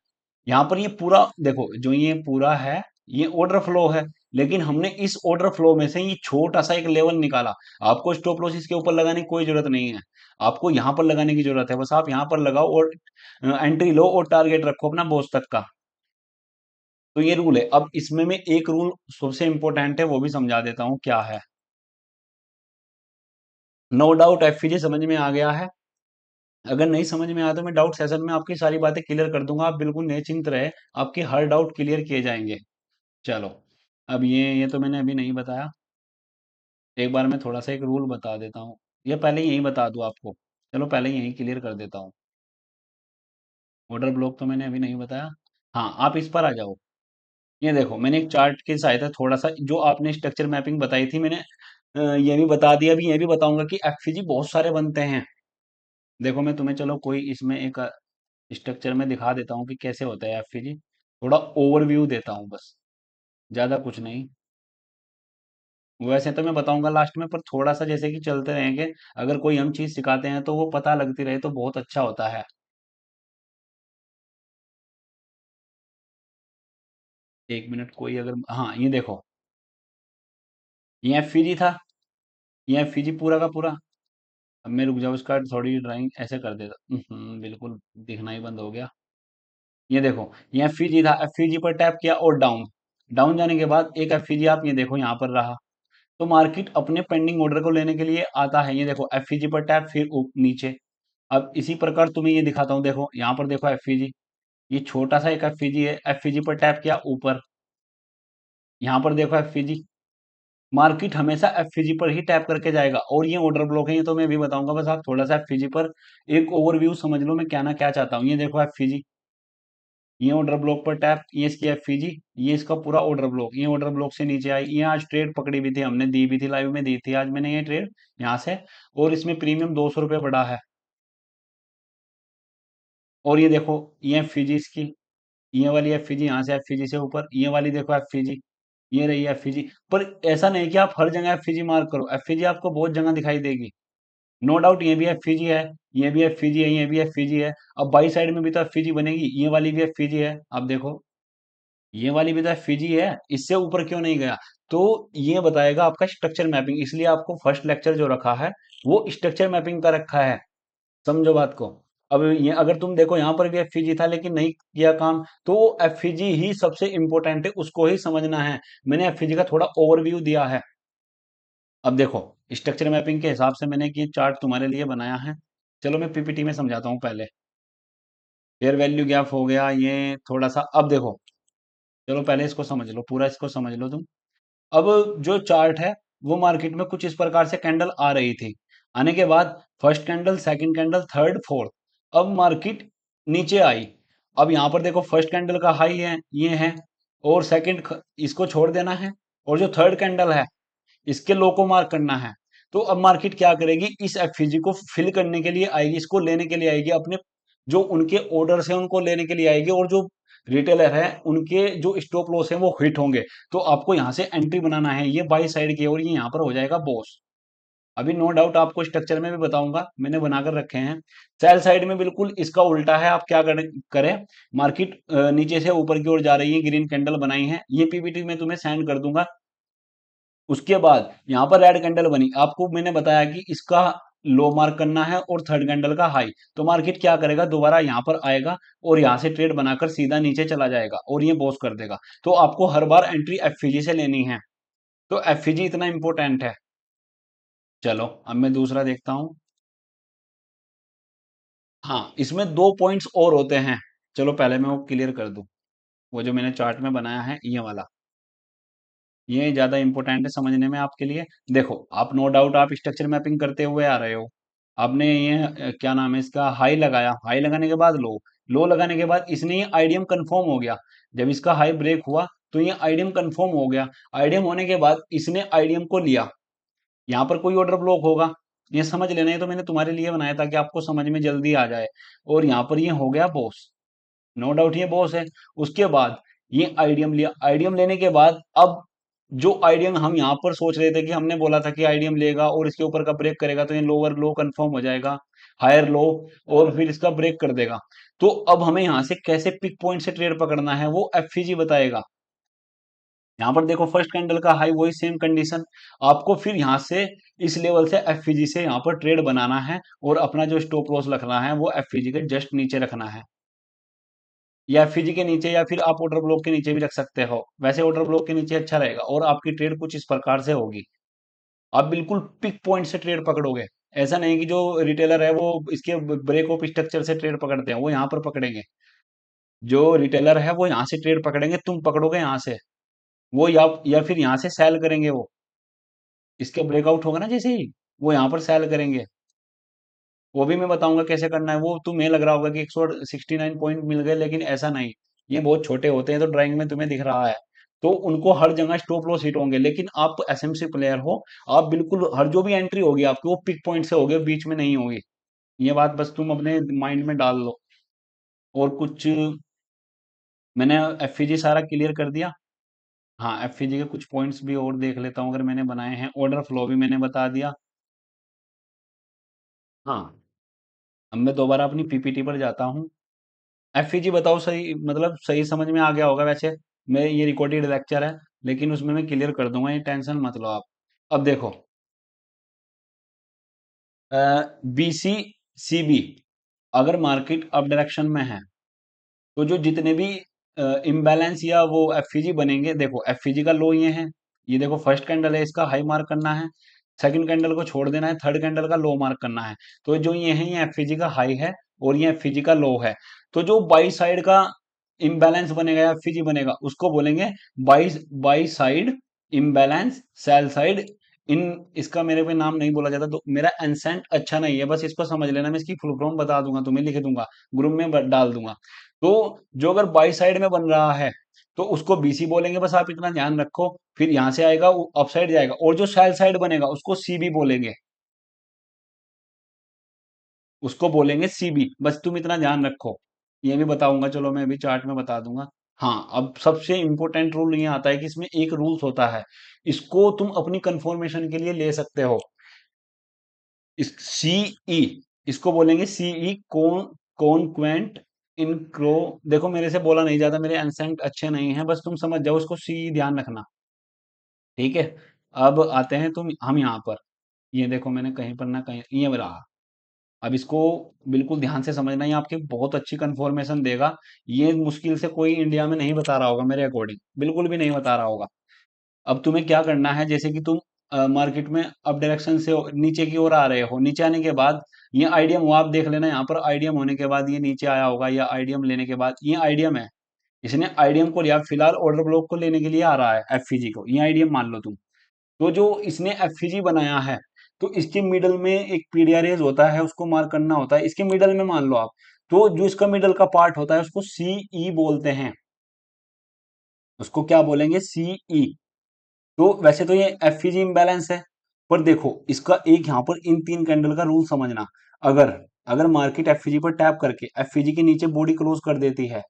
यहाँ पर ये पूरा देखो, जो ये पूरा है ये ऑर्डर फ्लो है, लेकिन हमने इस ऑर्डर फ्लो में से ये छोटा सा एक लेवल निकाला। आपको स्टॉप लॉस इसके ऊपर लगाने की कोई जरूरत नहीं है, आपको यहाँ पर लगाने की जरूरत है, बस आप यहाँ पर लगाओ और एंट्री लो और टारगेट रखो अपना बॉस तक का। तो ये रूल है। अब इसमें मैं एक रूल सबसे इंपॉर्टेंट है वो भी समझा देता हूँ क्या है। नो डाउट एफईजी समझ में आ गया है। अगर नहीं समझ में आया तो मैं डाउट सेशन में आपकी सारी बातें क्लियर कर दूंगा, आप बिल्कुल निश्चिंत रहे, आपके हर डाउट क्लियर किए जाएंगे। चलो, अब ये तो मैंने अभी नहीं बताया, एक बार मैं थोड़ा सा एक रूल बता देता हूँ, ये पहले यही बता दूँ आपको। चलो पहले यही क्लियर कर देता हूँ। ऑर्डर ब्लॉक तो मैंने अभी नहीं बताया। हाँ, आप इस पर आ जाओ। ये देखो, मैंने एक चार्ट की सहायता थोड़ा सा जो आपने स्ट्रक्चर मैपिंग बताई थी, मैंने ये भी बता दिया, अभी ये भी बताऊंगा कि एफसीजी बहुत सारे बनते हैं। देखो मैं तुम्हें, चलो कोई इसमें एक स्ट्रक्चर में दिखा देता हूँ कि कैसे होता है एफसीजी, थोड़ा ओवरव्यू देता हूँ बस, ज्यादा कुछ नहीं। वैसे तो मैं बताऊंगा लास्ट में, पर थोड़ा सा जैसे कि चलते रहेंगे, अगर कोई हम चीज सिखाते हैं तो वो पता लगती रहे तो बहुत अच्छा होता है। एक मिनट, कोई अगर, हाँ ये देखो, ये एफसीजी था, ये एफसीजी पूरा का पूरा। अब मैं रुक जाओ, इसका थोड़ी ड्राइंग ऐसे कर देता, बिल्कुल दिखना ही बंद हो गया। ये देखो, ये एफसीजी था, एफसीजी पर टैप किया और डाउन, डाउन जाने के बाद एक एफसीजी आप ये देखो यहाँ पर रहा। तो मार्केट अपने पेंडिंग ऑर्डर को लेने के लिए आता है, ये देखो एफसीजी पर टैप, फिर नीचे। अब इसी प्रकार तुम्हें ये दिखाता हूँ, देखो यहाँ पर देखो एफसीजी, ये छोटा सा एक एफसीजी है, एफसीजी पर टैप किया ऊपर, यहाँ पर देखो एफसीजी। मार्केट हमेशा एफसीजी पर ही टैप करके जाएगा, और ये ऑर्डर ब्लॉक है, ये तो मैं भी बताऊंगा, बस आप थोड़ा सा एफसीजी पर एक ओवरव्यू समझ लो मैं क्या ना क्या चाहता हूँ। ये देखो एफसीजी, ये ऑर्डर ब्लॉक पर टैप, ये इसकी एफसीजी, ये इसका पूरा ऑर्डर ब्लॉक, ये ऑर्डर ब्लॉक से नीचे आई, ये आज ट्रेड पकड़ी भी थी हमने, दी भी थी, लाइव में दी थी आज मैंने ये ट्रेड यहाँ से, और इसमें प्रीमियम 200 रुपये पड़ा है। और ये देखो, ये एफसीजी इसकी, ये वाली एफसीजी यहाँ से एफसीजी से ऊपर, ये वाली देखो एफसीजी, ये रही एफसीजी। पर ऐसा नहीं कि आप हर जगह एफसीजी मार्क करो, एफसीजी आपको बहुत जगह दिखाई देगी। नो डाउट ये भी एफसीजी है, ये भी एफसीजी है, ये भी एफसीजी है। अब बाई साइड में भी तो एफसीजी बनेगी, ये वाली भी एफसीजी है, आप देखो ये वाली भी तो एफसीजी है, इससे ऊपर क्यों नहीं गया। तो ये बताएगा आपका स्ट्रक्चर मैपिंग, इसलिए आपको फर्स्ट लेक्चर जो रखा है वो स्ट्रक्चर मैपिंग का रखा है। समझो बात को। अब ये अगर तुम देखो यहाँ पर भी एफईजी था लेकिन नहीं किया काम, तो एफईजी ही सबसे इंपॉर्टेंट है, उसको ही समझना है। मैंने एफईजी का थोड़ा ओवरव्यू दिया है। अब देखो, स्ट्रक्चर मैपिंग के हिसाब से मैंने ये चार्ट तुम्हारे लिए बनाया है। चलो मैं पीपीटी में समझाता हूँ पहले। फेयर वैल्यू गैप हो गया, ये थोड़ा सा, अब देखो, चलो पहले इसको समझ लो, पूरा इसको समझ लो तुम। अब जो चार्ट है वो मार्केट में कुछ इस प्रकार से कैंडल आ रही थी, आने के बाद first candle, second candle, third, fourth, अब मार्केट नीचे आई। अब यहाँ पर देखो फर्स्ट कैंडल का हाई है ये है, और सेकंड इसको छोड़ देना है, और जो थर्ड कैंडल है इसके लो को मार्क करना है। तो अब मार्केट क्या करेगी, इस एफईजी को फिल करने के लिए आएगी, इसको लेने के लिए आएगी, अपने जो उनके ऑर्डर्स हैं उनको लेने के लिए आएगी, और जो रिटेलर है उनके जो स्टॉप लॉस है वो हिट होंगे। तो आपको यहाँ से एंट्री बनाना है, ये बाई साइड की, और ये यहाँ पर हो जाएगा बॉस। अभी नो डाउट आपको स्ट्रक्चर में भी बताऊंगा, मैंने बनाकर रखे हैं। सेल साइड में बिल्कुल इसका उल्टा है, आप क्या करें, मार्केट नीचे से ऊपर की ओर जा रही है, ग्रीन कैंडल बनाई है, ये पीपीटी में तुम्हें सेंड कर दूंगा। उसके बाद यहाँ पर रेड कैंडल बनी, आपको मैंने बताया कि इसका लो मार्क करना है और थर्ड कैंडल का हाई। तो मार्केट क्या करेगा, दोबारा यहाँ पर आएगा और यहाँ से ट्रेड बनाकर सीधा नीचे चला जाएगा और ये बॉस कर देगा। तो आपको हर बार एंट्री एफईजी से लेनी है। तो एफईजी इतना इंपॉर्टेंट है। चलो अब मैं दूसरा देखता हूं। हाँ, इसमें दो पॉइंट्स और होते हैं। चलो पहले मैं वो क्लियर कर दूं। वो जो मैंने चार्ट में बनाया है ये वाला, ये ज्यादा इंपॉर्टेंट है समझने में आपके लिए। देखो, आप नो डाउट आप स्ट्रक्चर मैपिंग करते हुए आ रहे हो। आपने ये क्या नाम है इसका, हाई लगाया, हाई लगाने के बाद लो, लो लगाने के बाद इसने ये आईडीएम कंफर्म हो गया। जब इसका हाई ब्रेक हुआ तो ये आईडीएम कंफर्म हो गया। आईडीएम होने के बाद इसने आईडीएम को लिया। यहाँ पर कोई ऑर्डर ब्लॉक होगा, ये समझ लेना। ये तो मैंने तुम्हारे लिए बनाया था कि आपको समझ में जल्दी आ जाए। और यहाँ पर ये हो गया बॉस, नो डाउट ये बॉस है। उसके बाद ये आईडीएम लिया, आईडीएम लेने के बाद अब जो आईडीएम हम यहाँ पर सोच रहे थे कि हमने बोला था कि आईडीएम लेगा और इसके ऊपर का ब्रेक करेगा तो ये लोअर लो कंफर्म हो जाएगा, हायर लो, और फिर इसका ब्रेक कर देगा। तो अब हमें यहाँ से कैसे पिक पॉइंट से ट्रेड पकड़ना है वो एफईजी बताएगा। यहाँ पर देखो फर्स्ट कैंडल का हाई वही सेम कंडीशन। आपको फिर यहाँ से इस लेवल से एफईजी से यहाँ पर ट्रेड बनाना है और अपना जो स्टॉप लॉस रखना है वो एफईजी के जस्ट नीचे रखना है, या एफईजी के नीचे, या फिर आप ऑर्डर ब्लॉक के नीचे भी रख सकते हो। वैसे ऑर्डर ब्लॉक के नीचे अच्छा रहेगा और आपकी ट्रेड कुछ इस प्रकार से होगी। आप बिल्कुल पिक पॉइंट से ट्रेड पकड़ोगे। ऐसा नहीं कि जो रिटेलर है वो इसके ब्रेक ऑफ स्ट्रक्चर से ट्रेड पकड़ते हैं वो यहाँ पर पकड़ेंगे। जो रिटेलर है वो यहाँ से ट्रेड पकड़ेंगे, तुम पकड़ोगे यहाँ से। वो या फिर यहाँ से सेल करेंगे वो, इसके ब्रेकआउट होगा ना जैसे ही, वो यहाँ पर सेल करेंगे। वो भी मैं बताऊंगा कैसे करना है। वो तुम्हें लग रहा होगा कि 169 पॉइंट मिल गए, लेकिन ऐसा नहीं। ये बहुत छोटे होते हैं तो ड्राइंग में तुम्हें दिख रहा है। तो उनको हर जगह स्टॉप लॉस हिट होंगे, लेकिन आप एसएमसी प्लेयर हो। आप बिल्कुल हर जो भी एंट्री होगी आपकी वो पिक पॉइंट से होगी, बीच में नहीं होगी। ये बात बस तुम अपने माइंड में डाल लो। और कुछ मैंने एफईजी सारा क्लियर कर दिया। हाँ, एफईजी के कुछ पॉइंट्स भी और देख लेता हूँ अगर मैंने बनाए हैं। ऑर्डर फ्लो भी मैंने बता दिया। हाँ, अब मैं दोबारा अपनी पीपीटी पर जाता हूँ। एफईजी बताओ, सही मतलब सही समझ में आ गया होगा वैसे। मैं ये रिकॉर्डेड लेक्चर है, लेकिन उसमें मैं क्लियर कर दूंगा, ये टेंशन मत लो आप। अब देखो, बीसी सीबी, अगर मार्केट अप डायरेक्शन में है तो जो जितने भी इम्बैलेंस या वो एफईजी बनेंगे, देखो एफईजी का लो ये है। ये देखो फर्स्ट कैंडल है, इसका हाई मार्क करना है। सेकंड कैंडल को छोड़ देना है, थर्ड कैंडल का लो मार्क करना है। तो जो ये है ये एफईजी का हाई है और ये एफईजी का लो है। तो जो बाई साइड का इम्बैलेंस बनेगा या एफईजी बनेगा उसको बोलेंगे by by side imbalance, sell side इन। इसका मेरे पे नाम नहीं बोला जाता तो मेरा एंसेंट अच्छा नहीं है, बस इसको समझ लेना। मैं इसकी फुल फॉर्म बता दूंगा, तुम्हें लिख दूंगा, ग्रुप में डाल दूंगा। तो जो अगर बाई साइड में बन रहा है तो उसको बीसी बोलेंगे, बस आप इतना ध्यान रखो। फिर यहां से आएगा वो अप साइड जाएगा, और जो सेल साइड बनेगा उसको सीबी बोलेंगे, उसको बोलेंगे सीबी, बस तुम इतना ध्यान रखो। ये भी बताऊंगा, चलो मैं अभी चार्ट में बता दूंगा। हाँ, अब सबसे इंपॉर्टेंट रूल ये आता है कि इसमें एक रूल्स होता है, इसको तुम अपनी कंफर्मेशन के लिए ले सकते हो। इस सीई, इसको बोलेंगे सीई, कॉन्क्वेंट इनक्रो। देखो मेरे से बोला नहीं जाता, मेरे एंसेंट अच्छे नहीं है, बस तुम समझ जाओ, इसको सीई ध्यान रखना। ठीक है, अब आते हैं तुम हम यहाँ पर। ये देखो मैंने कहीं पर ना कहीं ये रहा। अब इसको बिल्कुल ध्यान से समझना, ये आपकी बहुत अच्छी कंफर्मेशन देगा। ये मुश्किल से कोई इंडिया में नहीं बता रहा होगा, मेरे अकॉर्डिंग बिल्कुल भी नहीं बता रहा होगा। अब तुम्हें क्या करना है, जैसे कि तुम मार्केट में अप डायरेक्शन से नीचे की ओर आ रहे हो, नीचे आने के बाद ये आईडीएम हुआ, आप देख लेना यहाँ पर आईडीएम होने के बाद ये नीचे आया होगा, या आईडीएम लेने के बाद ये आईडीएम है। इसने आईडीएम को लिया, फिलहाल ऑर्डर ब्लॉक को लेने के लिए आ रहा है एफईजी को, ये आईडीएम मान लो तुम। तो जो इसने एफईजी बनाया है, तो इसके मिडल में एक पीडीआरएस होता है, उसको मार्क करना होता है। इसके मिडल में मान लो आप, तो जो इसका मिडल का पार्ट होता है उसको सीई बोलते हैं। उसको क्या बोलेंगे, सीई। तो वैसे तो ये एफईजी इम्बैलेंस है, पर देखो इसका एक यहाँ पर इन तीन कैंडल का रूल समझना। अगर अगर मार्केट एफईजी पर टैप करके एफईजी के नीचे बॉडी क्लोज कर देती है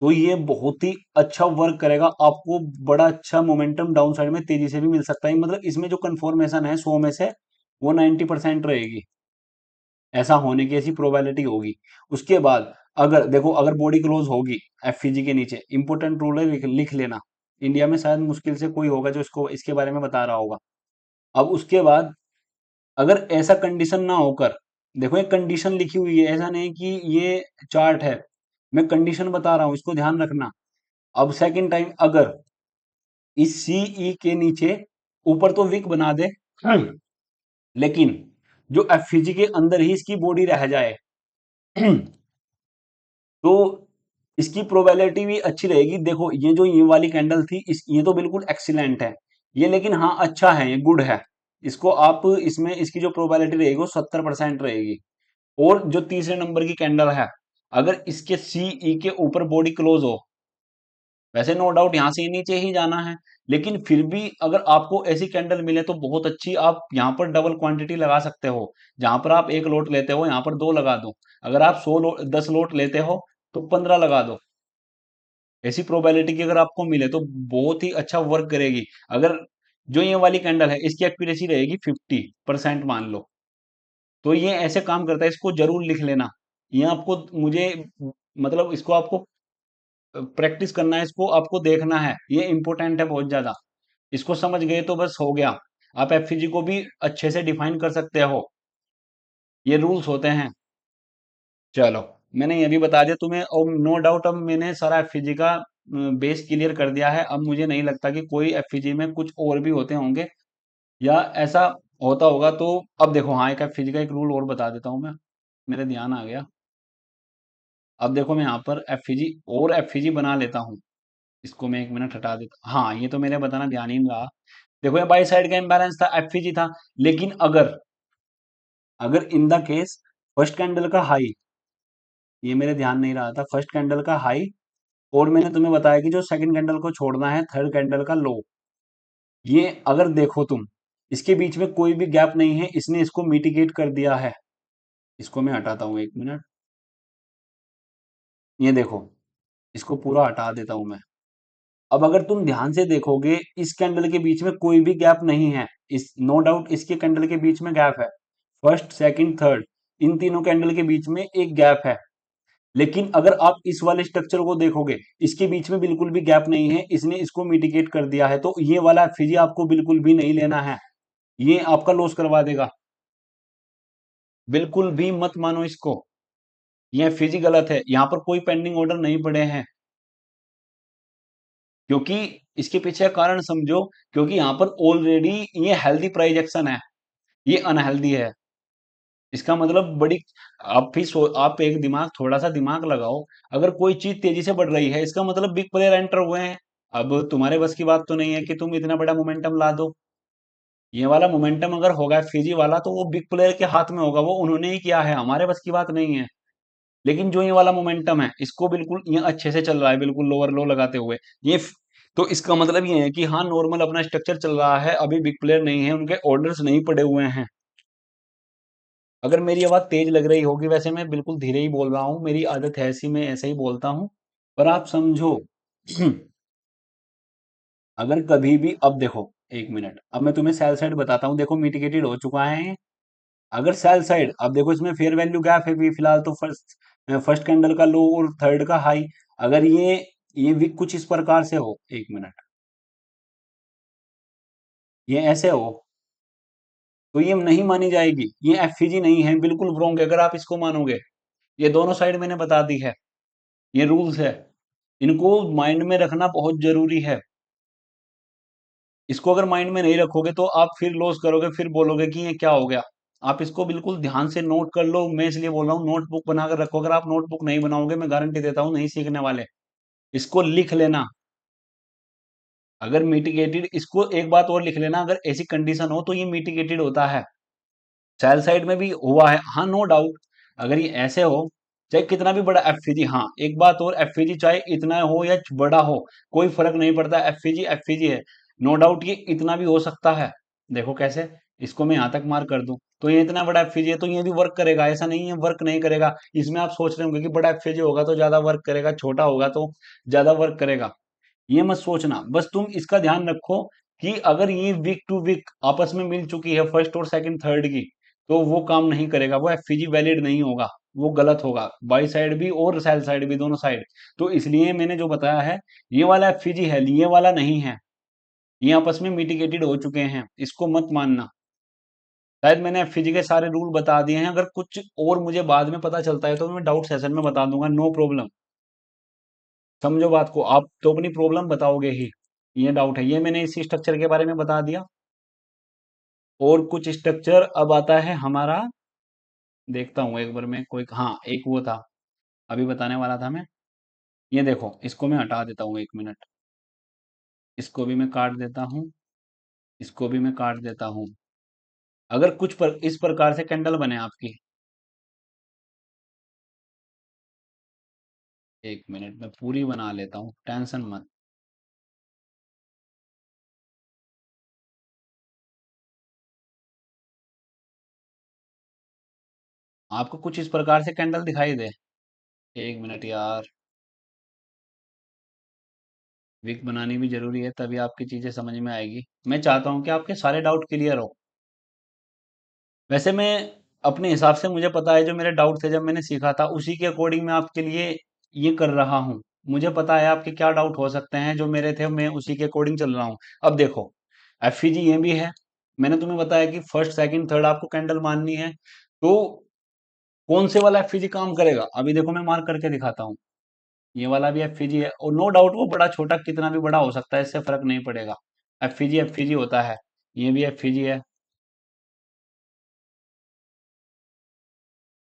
तो ये बहुत ही अच्छा वर्क करेगा, आपको बड़ा अच्छा मोमेंटम डाउन साइड में तेजी से भी मिल सकता है। मतलब इसमें जो कंफर्मेशन है 100 में से वो 90% रहेगी, ऐसा होने की ऐसी प्रोबेबिलिटी होगी। उसके बाद अगर देखो, अगर बॉडी क्लोज होगी एफईजी के नीचे, इंपोर्टेंट रूल है, लिख लेना। इंडिया में शायद मुश्किल से कोई होगा जो इसको इसके बारे में बता रहा होगा। अब उसके बाद अगर ऐसा कंडीशन ना होकर, देखो एक कंडीशन लिखी हुई है, ऐसा नहीं कि ये चार्ट है, मैं कंडीशन बता रहा हूं, इसको ध्यान रखना। अब सेकंड टाइम अगर इस सीई के नीचे ऊपर तो वीक बना दे, लेकिन जो एफिजी के अंदर ही इसकी बॉडी रह जाए तो इसकी प्रोबेबिलिटी भी अच्छी रहेगी। देखो ये जो ये वाली कैंडल थी ये तो बिल्कुल एक्सीलेंट है, ये लेकिन हाँ अच्छा है, ये गुड है। इसको आप इसमें इसकी जो प्रोबेबिलिटी रहेगी वो 70% रहेगी। और जो तीसरे नंबर की कैंडल है, अगर इसके सीई के ऊपर बॉडी क्लोज हो, वैसे नो डाउट यहाँ से नीचे ही जाना है, लेकिन फिर भी अगर आपको ऐसी कैंडल मिले तो बहुत अच्छी, आप यहाँ पर डबल क्वांटिटी लगा सकते हो। जहां पर आप 1 लोट लेते हो यहाँ पर 2 लगा दो। अगर आप 10 लोट लेते हो तो 15 लगा दो। ऐसी प्रोबेबिलिटी की अगर आपको मिले तो बहुत ही अच्छा वर्क करेगी। अगर जो ये वाली कैंडल है इसकी एक्यूरेसी रहेगी 50% मान लो, तो ये ऐसे काम करता है, इसको जरूर लिख लेना। ये आपको मुझे मतलब इसको आपको प्रैक्टिस करना है, इसको आपको देखना है, ये इंपॉर्टेंट है बहुत ज्यादा। इसको समझ गए तो बस हो गया, आप एफसीजी को भी अच्छे से डिफाइन कर सकते हो। ये रूल्स होते हैं। चलो, मैंने ये भी बता दिया तुम्हें, और नो डाउट अब मैंने सारा एफसीजी का बेस क्लियर कर दिया है। अब मुझे नहीं लगता कि कोई एफसीजी में कुछ और भी होते होंगे या ऐसा होता होगा। तो अब देखो, हाँ, एक एफसीजी का एक रूल और बता देता हूँ मैं, मेरे ध्यान आ गया। अब देखो मैं यहाँ पर एफसीजी और एफसीजी बना लेता हूँ। इसको मैं 1 मिनट हटा देता, हाँ, ये तो मैंने बताना ध्यान ही नहीं रहा। देखो ये बाई साइड का इंबैलेंस था, एफईजी था। लेकिन अगर अगर in the case first candle का हाई, ये मेरे ध्यान नहीं रहा था, फर्स्ट कैंडल का हाई, और मैंने तुम्हें बताया कि जो सेकंड कैंडल को छोड़ना है थर्ड कैंडल का लो, ये अगर देखो तुम, इसके बीच में कोई भी गैप नहीं है, इसने इसको मिटिगेट कर दिया है। इसको मैं हटाता हूँ 1 मिनट, ये देखो, इसको पूरा हटा देता हूं मैं। अब अगर तुम ध्यान से देखोगे, इस कैंडल के बीच में कोई भी गैप नहीं है। इस नो डाउट इसके कैंडल के बीच में गैप है, फर्स्ट सेकंड थर्ड, इन तीनों कैंडल के बीच में एक गैप है। लेकिन अगर आप इस वाले स्ट्रक्चर को देखोगे, इसके बीच में बिल्कुल भी गैप नहीं है, इसने इसको मिटिगेट कर दिया है। तो ये वाला एफजी आपको बिल्कुल भी नहीं लेना है, ये आपका लॉस करवा देगा। बिल्कुल भी मत मानो इसको, ये एफजी गलत है, यहाँ पर कोई पेंडिंग ऑर्डर नहीं पड़े हैं। क्योंकि इसके पीछे का कारण समझो, क्योंकि यहाँ पर ऑलरेडी ये हेल्दी प्राइस एक्शन है, ये अनहेल्दी है। इसका मतलब बड़ी, आप एक दिमाग, थोड़ा सा दिमाग लगाओ। अगर कोई चीज तेजी से बढ़ रही है, इसका मतलब बिग प्लेयर एंटर हुए हैं। अब तुम्हारे बस की बात तो नहीं है कि तुम इतना बड़ा मोमेंटम ला दो। ये वाला मोमेंटम अगर होगा फिजी वाला, तो वो बिग प्लेयर के हाथ में होगा, वो उन्होंने ही किया है, हमारे बस की बात नहीं है। लेकिन जो ये वाला मोमेंटम है, इसको बिल्कुल ये अच्छे से चल रहा है, बिल्कुल लोअर लो लगाते हुए, तो इसका मतलब ये है कि हाँ, नॉर्मल अपना स्ट्रक्चर चल रहा है, अभी बिग प्लेयर नहीं है, उनके ऑर्डर्स नहीं पड़े हुए हैं। अगर मेरी आवाज तेज लग रही होगी, वैसे मैं बिल्कुल धीरे ही बोल रहा हूँ, मेरी आदत है ऐसी, मैं ऐसे ही बोलता हूँ। पर आप समझो, अगर कभी भी, अब देखो 1 मिनट, अब मैं तुम्हें सेल साइड बताता हूँ। देखो मिटिगेटेड हो चुका है। अगर सेल साइड, अब देखो इसमें फेयर वैल्यू गैप है भी फिलहाल, तो फर्स्ट कैंडल का लो और थर्ड का हाई, अगर ये भी कुछ इस प्रकार से हो, 1 मिनट, ये ऐसे हो, तो ये नहीं मानी जाएगी, ये एफईजी नहीं है, बिल्कुल रॉन्ग है अगर आप इसको मानोगे। ये दोनों साइड मैंने बता दी है, ये रूल्स है, इनको माइंड में रखना बहुत जरूरी है। इसको अगर माइंड में नहीं रखोगे तो आप फिर लॉस करोगे, फिर बोलोगे कि ये क्या हो गया। आप इसको बिल्कुल ध्यान से नोट कर लो, मैं इसलिए बोल रहा हूँ नोटबुक बनाकर रखो। अगर आप नोटबुक नहीं बनाओगे, मैं गारंटी देता हूँ नहीं सीखने वाले। इसको लिख लेना, अगर मिटिगेटेड, इसको एक बात और लिख लेना, अगर ऐसी कंडीशन हो तो ये मिटिगेटेड होता है। सेल साइड में भी हुआ है, हाँ, नो डाउट। अगर ये ऐसे हो, चाहे कितना भी बड़ा एफईजी, हाँ, एक बात और, एफईजी चाहे इतना हो या बड़ा हो, कोई फर्क नहीं पड़ता, एफईजी एफईजी है। नो डाउट ये इतना भी हो सकता है। देखो कैसे, इसको मैं यहां तक मार कर दूं, तो ये इतना बड़ा एफईजी है, तो ये भी वर्क करेगा, ऐसा नहीं है वर्क नहीं करेगा। इसमें आप सोच रहे होंगे कि बड़ा एफईजी होगा तो ज्यादा वर्क करेगा, छोटा होगा तो ज्यादा वर्क करेगा। ये मत सोचना, बस तुम इसका ध्यान रखो कि अगर ये वीक टू वीक आपस में मिल चुकी है, फर्स्ट और सेकंड थर्ड की, तो वो काम नहीं करेगा, वो एफईजी वैलिड नहीं होगा, वो गलत होगा, बाई साइड भी और सेल साइड भी, दोनों साइड। तो इसलिए मैंने जो बताया है, ये वाला एफईजी है, ये वाला नहीं है। ये आपस में मिटिगेटेड हो चुके हैं, इसको मत मानना। शायद मैंने एफईजी के सारे रूल बता दिए हैं, अगर कुछ और मुझे बाद में पता चलता है तो मैं डाउट सेशन में बता दूंगा, नो प्रॉब्लम। समझो बात को, आप तो अपनी प्रॉब्लम बताओगे ही। ये डाउट है, ये मैंने इसी स्ट्रक्चर के बारे में बता दिया। और कुछ स्ट्रक्चर अब आता है हमारा। देखता हूँ एक बार मैं, कोई, हाँ एक वो था, अभी बताने वाला था मैं। ये देखो, इसको मैं हटा देता हूँ, 1 मिनट। इसको भी मैं काट देता हूँ, इसको भी मैं काट देता हूँ। अगर कुछ इस प्रकार से कैंडल बने आपकी, 1 मिनट में पूरी बना लेता हूँ, टेंशन मत। आपको कुछ इस प्रकार से कैंडल दिखाई दे। 1 मिनट यार, विक बनानी भी जरूरी है, तभी आपकी चीजें समझ में आएगी। मैं चाहता हूँ कि आपके सारे डाउट क्लियर हो। वैसे मैं अपने हिसाब से, मुझे पता है जो मेरे डाउट थे जब मैंने सीखा था, उसी के अकॉर्डिंग मैं आपके लिए ये कर रहा हूँ। मुझे पता है आपके क्या डाउट हो सकते हैं, जो मेरे थे मैं उसी के अकॉर्डिंग चल रहा हूँ। अब देखो, एफईजी ये भी है। मैंने तुम्हें बताया कि फर्स्ट सेकंड थर्ड आपको कैंडल माननी है, तो कौन से वाला एफईजी काम करेगा, अभी देखो मैं मार्क करके दिखाता हूँ। ये वाला भी एफईजी है, और नो डाउट वो बड़ा छोटा कितना भी बड़ा हो सकता है, इससे फर्क नहीं पड़ेगा। एफईजी एफईजी होता है। ये भी एफईजी है।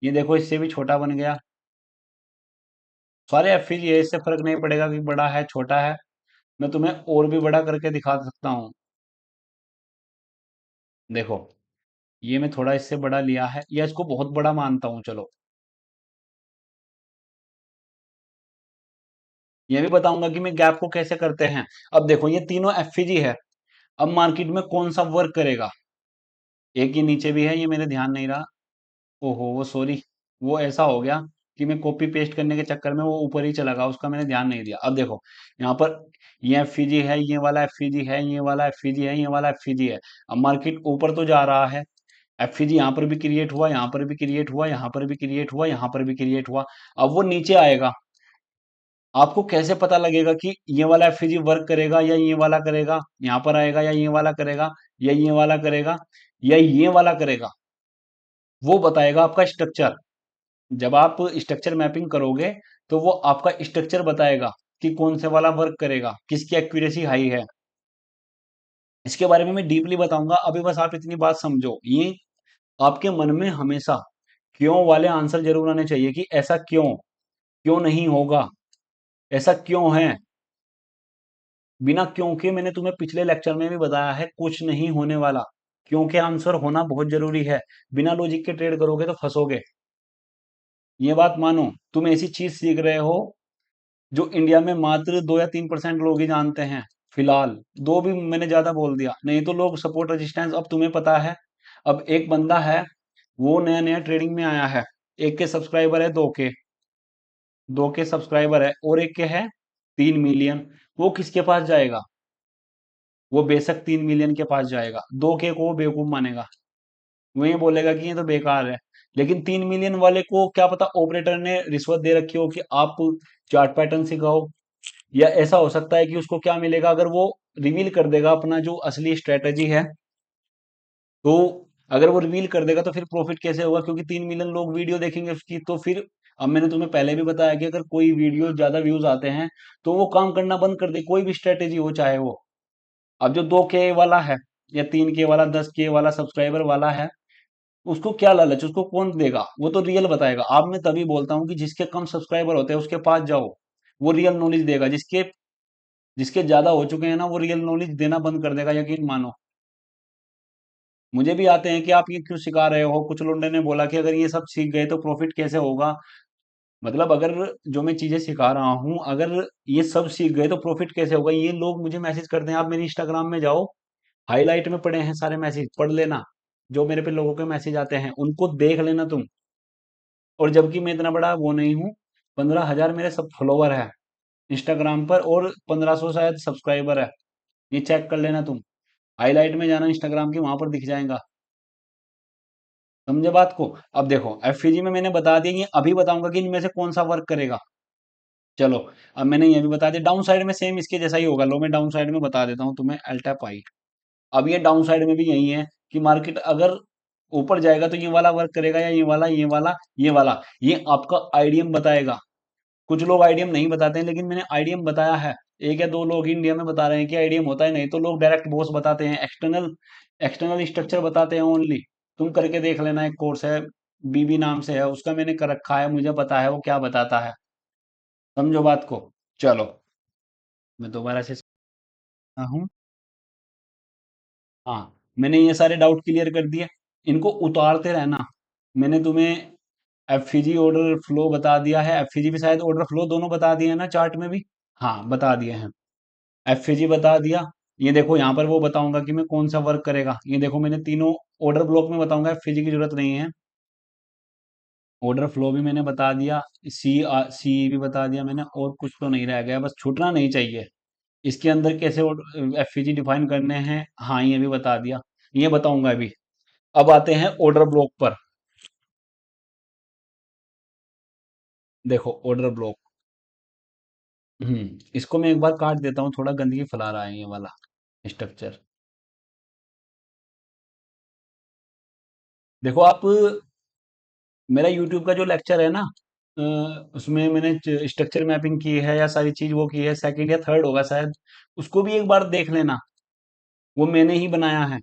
ये देखो, इससे भी छोटा बन गया। सारे एफईजी है, इससे फर्क नहीं पड़ेगा कि बड़ा है छोटा है। मैं तुम्हें और भी बड़ा करके दिखा सकता हूँ। देखो, ये मैं थोड़ा इससे बड़ा लिया है, या इसको बहुत बड़ा मानता हूँ, चलो। ये भी बताऊंगा कि मैं गैप को कैसे करते हैं। अब देखो, ये तीनों एफईजी है। अब मार्केट में कौन सा वर्क करेगा। एक ये नीचे भी है, ये मेरे ध्यान नहीं रहा। ओहो, वो सॉरी, वो ऐसा हो गया कि मैं कॉपी पेस्ट करने के चक्कर में वो ऊपर ही चला गया, उसका मैंने ध्यान नहीं दिया। अब देखो, यहाँ पर ये एफईजी है, ये वाला एफईजी है, ये वाला एफईजी है, ये वाला एफईजी है। अब मार्केट ऊपर तो जा रहा है। एफईजी यहाँ पर भी क्रिएट हुआ, यहाँ पर भी क्रिएट हुआ, यहाँ पर भी क्रिएट हुआ, यहाँ पर भी क्रिएट हुआ। अब वो नीचे आएगा। आपको कैसे पता लगेगा कि ये वाला एफईजी वर्क करेगा या ये वाला करेगा, यहाँ पर आएगा या ये वाला करेगा, या ये वाला करेगा, या ये वाला करेगा। वो बताएगा आपका स्ट्रक्चर। जब आप स्ट्रक्चर मैपिंग करोगे, तो वो आपका स्ट्रक्चर बताएगा कि कौन से वाला वर्क करेगा, किसकी एक्यूरेसी हाई है। इसके बारे में मैं डीपली बताऊंगा, अभी बस आप इतनी बात समझो। ये आपके मन में हमेशा क्यों वाले आंसर जरूर आने चाहिए, कि ऐसा क्यों, क्यों नहीं होगा, ऐसा क्यों है। बिना क्यों के, मैंने तुम्हें पिछले लेक्चर में भी बताया है, कुछ नहीं होने वाला। क्यों के आंसर होना बहुत जरूरी है। बिना लॉजिक के ट्रेड करोगे तो फंसोगे। ये बात मानो। तुम ऐसी चीज सीख रहे हो जो इंडिया में मात्र 2 या 3% लोग ही जानते हैं। फिलहाल दो भी मैंने ज्यादा बोल दिया, नहीं तो लोग सपोर्ट रेजिस्टेंस, अब तुम्हें पता है। अब एक बंदा है, वो नया नया ट्रेडिंग में आया है। एक के सब्सक्राइबर है 2 के सब्सक्राइबर है, और एक के है 3 मिलियन। वो किसके पास जाएगा। वो बेशक 3 मिलियन के पास जाएगा, 2 के को वो बेवकूफ मानेगा। वो ये बोलेगा कि ये तो बेकार है। लेकिन 3 मिलियन वाले को क्या पता ऑपरेटर ने रिश्वत दे रखी हो कि आप चार्ट पैटर्न सिखाओ। या ऐसा हो सकता है कि उसको क्या मिलेगा, अगर वो रिवील कर देगा अपना जो असली स्ट्रेटजी है, तो अगर वो रिवील कर देगा तो फिर प्रॉफिट कैसे होगा, क्योंकि 3 मिलियन लोग वीडियो देखेंगे उसकी, तो फिर। अब मैंने तुम्हें पहले भी बताया कि अगर कोई वीडियो ज्यादा व्यूज आते हैं, तो वो काम करना बंद कर दे, कोई भी स्ट्रेटेजी हो चाहे वो। अब जो 2 के वाला है, या 3 के वाला, 10 के वाला सब्सक्राइबर वाला है, उसको क्या लालच, उसको कौन देगा, वो तो रियल बताएगा। अब मैं तभी बोलता हूँ कि जिसके कम सब्सक्राइबर होते हैं उसके पास जाओ, वो रियल नॉलेज देगा। जिसके जिसके ज्यादा हो चुके हैं ना, वो रियल नॉलेज देना बंद कर देगा, यकीन मानो। मुझे भी आते हैं कि आप ये क्यों सिखा रहे हो, कुछ लोगों ने बोला कि अगर ये सब सीख गए तो प्रॉफिट कैसे होगा। मतलब अगर जो मैं चीजें सिखा रहा हूँ, अगर ये सब सीख गए तो प्रॉफिट कैसे होगा, ये लोग मुझे मैसेज करते हैं। आप मेरे इंस्टाग्राम में जाओ, हाईलाइट में पड़े हैं सारे मैसेज, पढ़ लेना। जो मेरे पे लोगों के मैसेज आते हैं उनको देख लेना तुम। और जबकि मैं इतना बड़ा वो नहीं हूँ, 15,000 मेरे सब फॉलोवर है इंस्टाग्राम पर, और 1500 शायद सब्सक्राइबर है। ये चेक कर लेना तुम। हाईलाइट में जाना इंस्टाग्राम की, वहां पर दिख जाएगा। समझे बात को। अब देखो, एफईजी में मैंने बता दिया, ये अभी बताऊंगा कि इनमें से कौन सा वर्क करेगा। चलो, अब मैंने ये भी बता दिया। डाउन साइड में सेम इसके जैसा ही होगा। लो, मैं डाउन साइड में बता देता हूँ तुम्हें, अल्टा पाई। अब ये डाउन साइड में भी यही है, कि मार्केट अगर ऊपर जाएगा तो ये वाला वर्क करेगा, या ये वाला, ये वाला, ये वाला। ये आपका आईडीएम बताएगा। कुछ लोग आईडीएम नहीं बताते हैं, लेकिन मैंने आईडीएम बताया है। एक या दो लोग इंडिया में बता रहे हैं कि आईडीएम होता है, नहीं तो लोग डायरेक्ट बॉस बताते हैं, एक्सटर्नल एक्सटर्नल स्ट्रक्चर बताते हैं ओनली। तुम करके देख लेना, एक कोर्स है, बीबी नाम से है उसका, मैंने कर रखा है, मुझे पता है वो क्या बताता है। समझो बात को। चलो, मैं दोबारा से हूँ। हाँ, मैंने ये सारे डाउट क्लियर कर दिए, इनको उतारते रहना। मैंने तुम्हें एफईजी ऑर्डर फ्लो बता दिया है, एफईजी भी शायद ऑर्डर फ्लो दोनों बता दिए हैं ना चार्ट में भी। हाँ, बता दिए हैं। एफईजी बता दिया। ये देखो यहाँ पर वो बताऊंगा कि मैं कौन सा वर्क करेगा, ये देखो मैंने तीनों ऑर्डर ब्लॉक में बताऊंगा, एफईजी की जरूरत नहीं है। ऑर्डर फ्लो भी मैंने बता दिया, सी सी भी बता दिया मैंने, और कुछ तो नहीं रह गया, बस छूटना नहीं चाहिए। इसके अंदर कैसे एफईजी डिफाइन करने हैं, हाँ ये भी बता दिया, ये बताऊंगा अभी। अब आते हैं ऑर्डर ब्लॉक पर। देखो ऑर्डर ब्लॉक, इसको मैं एक बार काट देता हूँ, थोड़ा गंदगी फैला रहा है ये वाला स्ट्रक्चर। देखो आप, मेरा यूट्यूब का जो लेक्चर है ना, उसमें मैंने स्ट्रक्चर मैपिंग की है या सारी चीज वो की है, सेकंड या थर्ड होगा शायद, उसको भी एक बार देख लेना। वो मैंने ही बनाया है।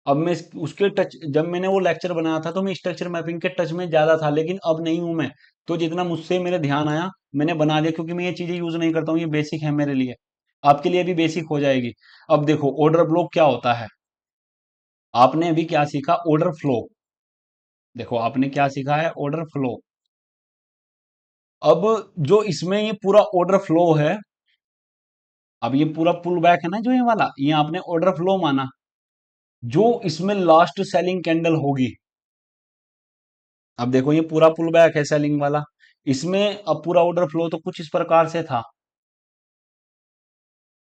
अब मैं उसके टच, जब मैंने वो लेक्चर बनाया था तो मैं स्ट्रक्चर मैपिंग के टच में ज्यादा था, लेकिन अब नहीं हूं मैं। तो जितना मुझसे मेरे ध्यान आया मैंने बना दिया, क्योंकि मैं ये चीजें यूज नहीं करता हूँ, ये बेसिक है मेरे लिए। आपके लिए भी बेसिक हो जाएगी। अब देखो ऑर्डर ब्लॉक क्या होता है। आपने अभी क्या सीखा, ऑर्डर फ्लो। देखो आपने क्या सीखा है, ऑर्डर फ्लो। अब जो इसमें ये पूरा ऑर्डर फ्लो है, अब ये पूरा पुल बैक है ना जो ये वाला, ये आपने ऑर्डर फ्लो माना। जो इसमें लास्ट सेलिंग कैंडल होगी, अब देखो ये पूरा पुल बैक है सेलिंग वाला, इसमें अब पूरा ऑर्डर फ्लो तो कुछ इस प्रकार से था।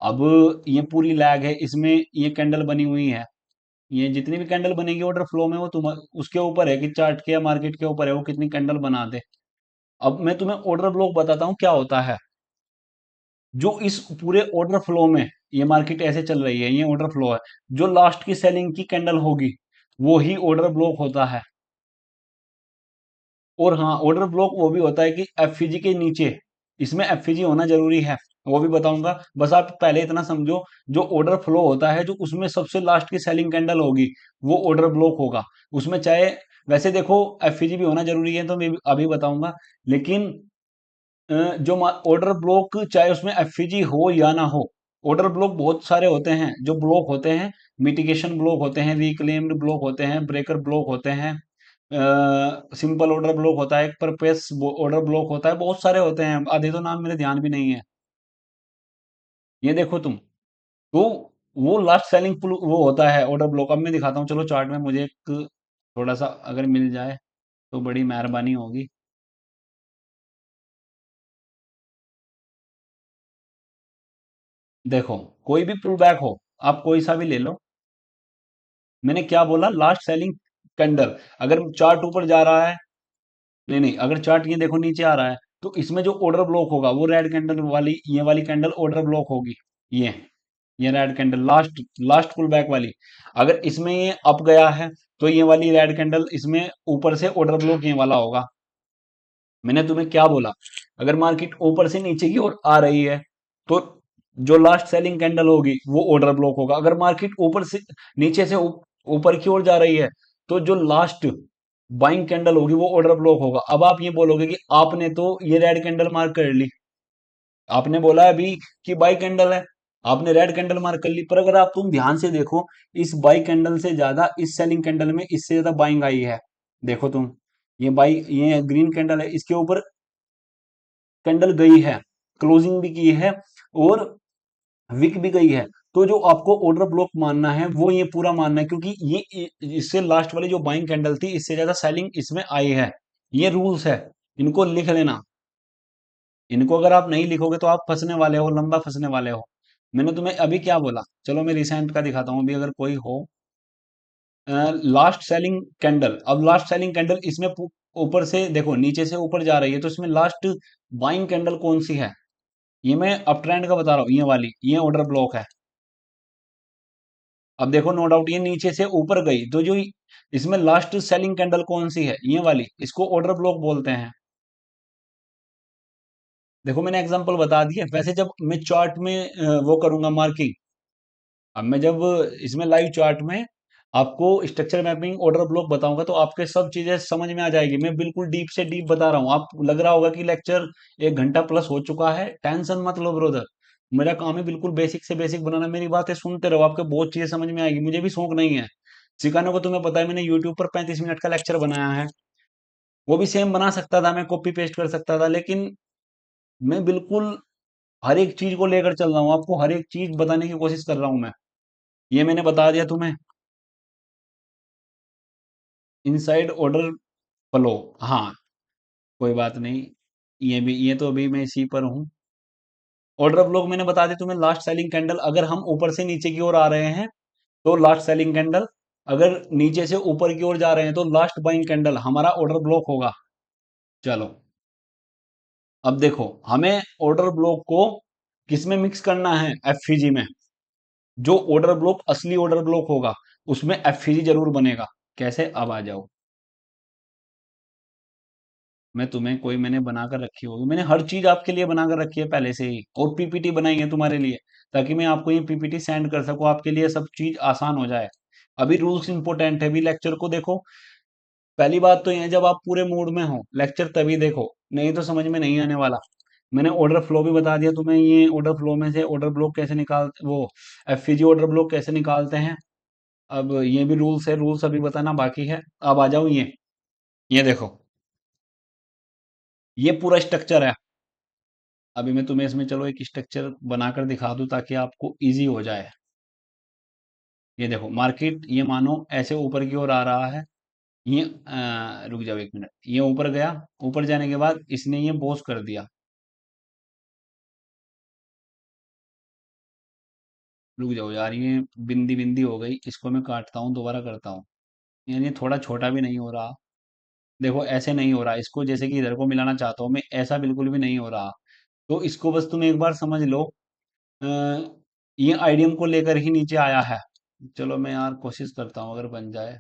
अब ये पूरी लैग है, इसमें ये कैंडल बनी हुई है, ये जितनी भी कैंडल बनेगी ऑर्डर फ्लो में, वो तुम उसके ऊपर है कि चार्ट के या मार्केट के ऊपर है वो कितनी कैंडल बना दे। अब मैं तुम्हें ऑर्डर ब्लॉक बताता हूँ क्या होता है। जो इस पूरे ऑर्डर फ्लो में, ये मार्केट ऐसे चल रही है, ये ऑर्डर फ्लो है, जो लास्ट की सेलिंग की कैंडल होगी वो ही ऑर्डर ब्लॉक होता है। और हाँ, ऑर्डर ब्लॉक वो भी होता है कि एफईजी के नीचे, इसमें एफईजी होना जरूरी है, वो भी बताऊंगा। बस आप पहले इतना समझो, जो ऑर्डर फ्लो होता है, जो उसमें सबसे लास्ट की सेलिंग कैंडल होगी वो ऑर्डर ब्लॉक होगा। उसमें चाहे, वैसे देखो एफईजी भी होना जरूरी है तो मैं अभी बताऊंगा, लेकिन जो ऑर्डर ब्लॉक चाहे उसमें एफईजी हो या ना हो, ऑर्डर ब्लॉक बहुत सारे होते हैं जो ब्लॉक होते हैं। मिटिगेशन ब्लॉक होते हैं, रिक्लेम्ड ब्लॉक होते हैं, ब्रेकर ब्लॉक होते हैं, सिंपल ऑर्डर ब्लॉक होता है, एक परपेस ऑर्डर ब्लॉक होता है, बहुत सारे होते हैं, आधे तो नाम मेरे ध्यान भी नहीं है। ये देखो तुम, तो वो लास्ट सेलिंग वो होता है ऑर्डर ब्लॉक। अब मैं दिखाता हूँ, चलो चार्ट में, मुझे एक थोड़ा सा अगर मिल जाए तो बड़ी मेहरबानी होगी। देखो, कोई भी पुल बैक हो, आप कोई सा भी ले लो, मैंने क्या बोला, लास्ट सेलिंग कैंडल। अगर चार्ट ऊपर जा रहा है, नहीं नहीं, अगर चार्ट ये देखो नीचे आ रहा है, तो इसमें जो ऑर्डर ब्लॉक होगा वो रेड कैंडल वाली, ये वाली कैंडल ऑर्डर ब्लॉक होगी। ये ये red candle last, last pull back वाली। अगर इसमें ये अप गया है, तो ये वाली रेड कैंडल इसमें ऊपर से ऑर्डर ब्लॉक ये वाला होगा। मैंने तुम्हें क्या बोला, अगर मार्केट ऊपर से नीचे की ओर आ रही है, तो जो लास्ट सेलिंग कैंडल होगी वो ऑर्डर ब्लॉक होगा। अगर मार्केट ऊपर से नीचे से ऊपर की ओर जा रही है, तो जो लास्ट बाइंग कैंडल होगी वो ऑर्डर ब्लॉक होगा। अब आप ये बोलोगे कि आपने तो ये रेड कैंडल मार्क कर ली, आपने बोला अभी कि बाई कैंडल है, आपने रेड कैंडल मार्क कर ली, पर अगर आप तुम ध्यान से देखो, इस बाई कैंडल से ज्यादा इस सेलिंग कैंडल में इससे ज्यादा बाइंग आई है। देखो तुम, ये बाई, ये ग्रीन कैंडल है, इसके ऊपर कैंडल गई है, क्लोजिंग भी की है, और विक भी गई है। तो जो आपको ऑर्डर ब्लॉक मानना है वो ये पूरा मानना है, क्योंकि ये इससे लास्ट वाली जो बाइंग कैंडल थी, इससे ज्यादा सेलिंग इसमें आई है। ये रूल्स है, इनको लिख लेना। इनको अगर आप नहीं लिखोगे तो आप फंसने वाले हो, लंबा फंसने वाले हो। मैंने तुम्हें अभी क्या बोला, चलो मैं रिसेंट का दिखाता हूँ अभी, अगर कोई हो, लास्ट सेलिंग कैंडल। अब लास्ट सेलिंग कैंडल इसमें ऊपर से देखो, नीचे से ऊपर जा रही है, तो इसमें लास्ट बाइंग कैंडल कौन सी है, ये मैं अप ट्रेंड का बता रहा हूँ, ये वाली, ये ऑर्डर ब्लॉक है। अब देखो, नो डाउट ये नीचे से ऊपर गई, तो जो इसमें लास्ट सेलिंग कैंडल कौन सी है, ये वाली, इसको ऑर्डर ब्लॉक बोलते हैं। देखो मैंने एग्जांपल बता दिया। वैसे जब मैं चार्ट में वो करूंगा मार्किंग, अब मैं जब इसमें लाइव चार्ट में आपको स्ट्रक्चर मैपिंग ऑर्डर ब्लॉक बताऊंगा तो आपके सब चीजें समझ में आ जाएगी। मैं बिल्कुल डीप से डीप बता रहा हूँ। आप लग रहा होगा कि लेक्चर 1 घंटा प्लस हो चुका है, टेंशन मत लो ब्रदर। मेरा काम है बिल्कुल बेसिक से बेसिक बनाना। मेरी बातें सुनते रहो, आपके बहुत चीजें समझ में आएगी। मुझे भी शौक नहीं है सिखाने को। तुम्हें पता है मैंने यूट्यूब पर 35 मिनट का लेक्चर बनाया है। वो भी सेम बना सकता था, मैं कॉपी पेस्ट कर सकता था, लेकिन मैं बिल्कुल हर एक चीज को लेकर चल रहा हूँ। आपको हर एक चीज बताने की कोशिश कर रहा हूँ मैं। ये मैंने बता दिया तुम्हें। इनसाइड ऑर्डर फ्लो, हाँ, कोई बात नहीं। ये तो अभी मैं इसी पर हूँ। ऑर्डर ब्लॉक मैंने बता दिया तुम्हें। लास्ट सेलिंग कैंडल, अगर हम ऊपर से नीचे की ओर आ रहे हैं तो लास्ट सेलिंग कैंडल, अगर नीचे से ऊपर की ओर जा रहे हैं तो लास्ट बाइंग कैंडल हमारा ऑर्डर ब्लॉक होगा। चलो अब देखो, हमें ऑर्डर ब्लॉक को किस में मिक्स करना है? एफईजी में। जो ऑर्डर ब्लॉक असली ऑर्डर ब्लॉक होगा उसमें एफईजी जरूर बनेगा। कैसे? अब आ जाओ। मैं तुम्हें कोई मैंने बनाकर रखी होगी, मैंने हर चीज आपके लिए बनाकर रखी है पहले से ही, और पीपीटी बनाई है तुम्हारे लिए, ताकि मैं आपको ये पीपीटी सेंड कर सकूं, आपके लिए सब चीज आसान हो जाए। अभी रूल्स इंपॉर्टेंट है, अभी लेक्चर को देखो। पहली बात तो ये है, जब आप पूरे मूड में हो लेक्चर तभी देखो, नहीं तो समझ में नहीं आने वाला। मैंने ऑर्डर फ्लो भी बता दिया तुम्हें। ये ऑर्डर फ्लो में से ऑर्डर ब्लॉक कैसे निकाल, वो एफईजी ऑर्डर ब्लॉक कैसे निकालते हैं। अब ये भी रूल्स है, रूल्स अभी बताना बाकी है। अब आ जाओ। ये देखो, ये पूरा स्ट्रक्चर है। अभी मैं तुम्हें इसमें चलो एक स्ट्रक्चर बनाकर दिखा दूं ताकि आपको इजी हो जाए। ये देखो, मार्केट ये मानो ऐसे ऊपर की ओर आ रहा है। ये रुक जाओ 1 मिनट। ये ऊपर गया, ऊपर जाने के बाद इसने ये बॉस कर दिया। रुक जाओ यार, ये बिंदी बिंदी हो गई, इसको मैं काटता हूँ, दोबारा करता हूँ। यानी थोड़ा छोटा भी नहीं हो रहा। देखो ऐसे नहीं हो रहा, इसको जैसे कि इधर को मिलाना चाहता हूँ मैं, ऐसा बिल्कुल भी नहीं हो रहा। तो इसको बस तुम एक बार समझ लो। अ, ये आइडियम को लेकर ही नीचे आया है। चलो मैं यार कोशिश करता हूँ अगर बन जाए।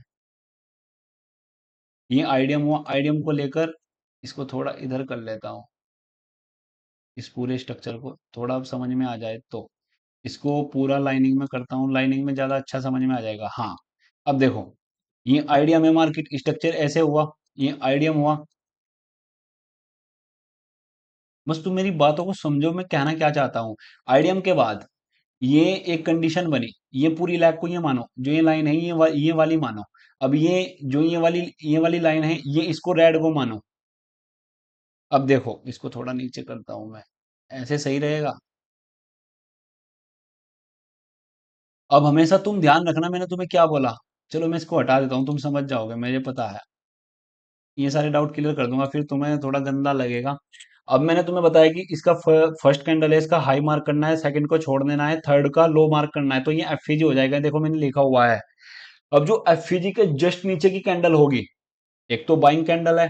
ये आइडियम हुआ, आइडियम को लेकर इसको थोड़ा इधर कर लेता हूँ। इस पूरे स्ट्रक्चर को थोड़ा अब समझ में आ जाए तो इसको पूरा लाइनिंग में करता हूँ। लाइनिंग में ज़्यादा अच्छा समझ में आ जाएगा। हाँ, अब देखो, ये आइडियम है, मार्केट स्ट्रक्चर ऐसे हुआ, ये आइडियम हुआ। बस तुम मेरी बातों को समझो, मैं कहना क्या चाहता हूँ। आइडियम के बाद ये एक कंडीशन बनी। ये पूरी लैग को ये मानो, जो ये लाइन है ये वाली मानो। अब ये जो ये वाली लाइन है, ये इसको रेड को मानो। अब देखो, इसको थोड़ा नीचे करता हूं मैं, ऐसे सही रहेगा। अब हमेशा तुम ध्यान रखना मैंने तुम्हें क्या बोला। चलो मैं इसको हटा देता हूँ, तुम समझ जाओगे, मुझे पता है। ये सारे डाउट क्लियर कर दूंगा, फिर तुम्हें थोड़ा गंदा लगेगा। अब मैंने तुम्हें बताया कि इसका फर्स्ट कैंडल है, इसका हाई मार्क करना है, सेकंड को छोड़ देना है, थर्ड का लो मार्क करना है, तो ये एफईजी हो जाएगा। देखो मैंने लिखा हुआ है। अब जो एफईजी के जस्ट नीचे की कैंडल होगी, एक तो बाइंग कैंडल है।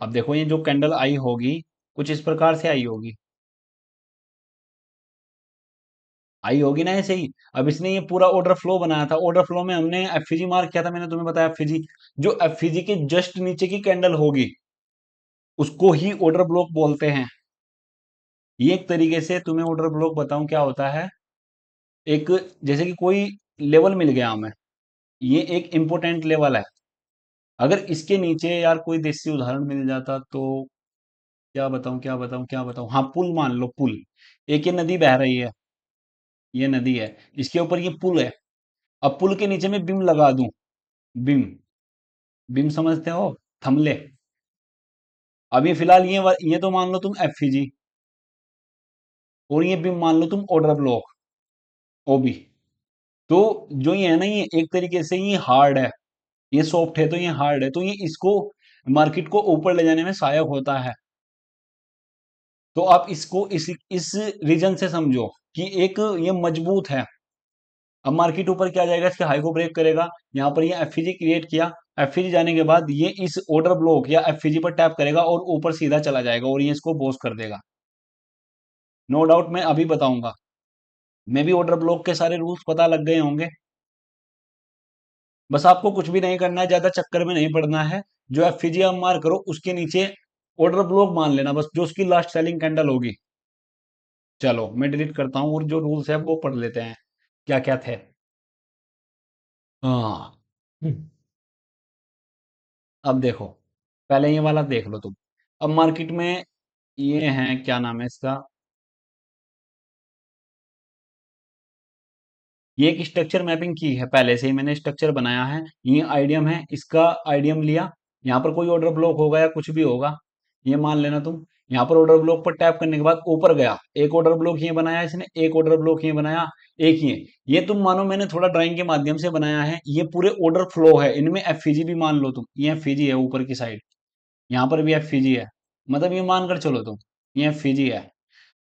अब देखो ये जो कैंडल आई होगी कुछ इस प्रकार से आई होगी, आई होगी ना ऐसे ही। अब इसने ये पूरा ऑर्डर फ्लो बनाया था, ऑर्डर फ्लो में हमने एफईजी मार्क किया था, मैंने तुम्हें बताया एफईजी। जो एफईजी के जस्ट नीचे की कैंडल होगी उसको ही ऑर्डर ब्लॉक बोलते हैं। ये एक तरीके से तुम्हें ऑर्डर ब्लॉक बताऊं क्या होता है। एक, जैसे कि कोई लेवल मिल गया हमें, ये एक इंपोर्टेंट लेवल है। अगर इसके नीचे यार कोई देसी उदाहरण मिल जाता तो क्या बताऊं क्या बताऊं क्या बताऊं। हाँ, पुल मान लो, पुल। एक ये नदी बह रही है, ये नदी है, इसके ऊपर ये पुल है। अब पुल के नीचे मैं बिम लगा दूं, बिम, बिम समझते हो, थमले। अब ये फिलहाल ये तो मान लो तुम एफईजी, और ये बिम मान लो तुम ऑर्डर ब्लॉक, ओबी। तो जो ये है ना, ये एक तरीके से ये हार्ड है, ये सॉफ्ट है तो ये हार्ड है, तो ये इसको मार्केट को ऊपर ले जाने में सहायक होता है। तो आप इसको इस रीजन से समझो कि एक ये मजबूत है। अब मार्केट ऊपर क्या जाएगा, इसके हाई को ब्रेक करेगा। यहाँ पर ये एफईजी क्रिएट किया, एफईजी जाने के बाद ये इस ऑर्डर ब्लॉक या एफईजी पर टैप करेगा और ऊपर सीधा चला जाएगा और ये इसको बोस कर देगा। नो डाउट मैं अभी बताऊंगा। मैं भी ऑर्डर ब्लॉक के सारे रूल्स पता लग गए होंगे। बस आपको कुछ भी नहीं करना है, ज्यादा चक्कर में नहीं पड़ना है। जो एफईजी आप मार करो उसके नीचे ऑर्डर ब्लॉक मान लेना बस, जो उसकी लास्ट सेलिंग कैंडल होगी। चलो मैं डिलीट करता हूँ और जो रूल्स है वो पढ़ लेते हैं, क्या क्या थे। हाँ। अब देखो, पहले ये वाला देख लो तुम। अब मार्केट में ये है, क्या नाम है इसका, ये एक स्ट्रक्चर मैपिंग की है, पहले से ही मैंने स्ट्रक्चर बनाया है। ये आइडियम है, इसका आइडियम लिया। यहाँ पर कोई ऑर्डर ब्लॉक होगा या कुछ भी होगा, ये मान लेना तुम। यहाँ पर ऑर्डर ब्लॉक पर टैप करने के बाद ऊपर गया, एक ऑर्डर ब्लॉक ये बनाया इसने, एक ऑर्डर ब्लॉक ये बनाया, एक ये तुम मानो मैंने थोड़ा ड्राइंग के माध्यम से बनाया है। ये पूरे ऑर्डर फ्लो है, इनमें एफईजी भी मान लो तुम, ये एफईजी है ऊपर की साइड, यहाँ पर भी एफईजी है, मतलब ये मानकर चलो तुम, ये एफईजी है।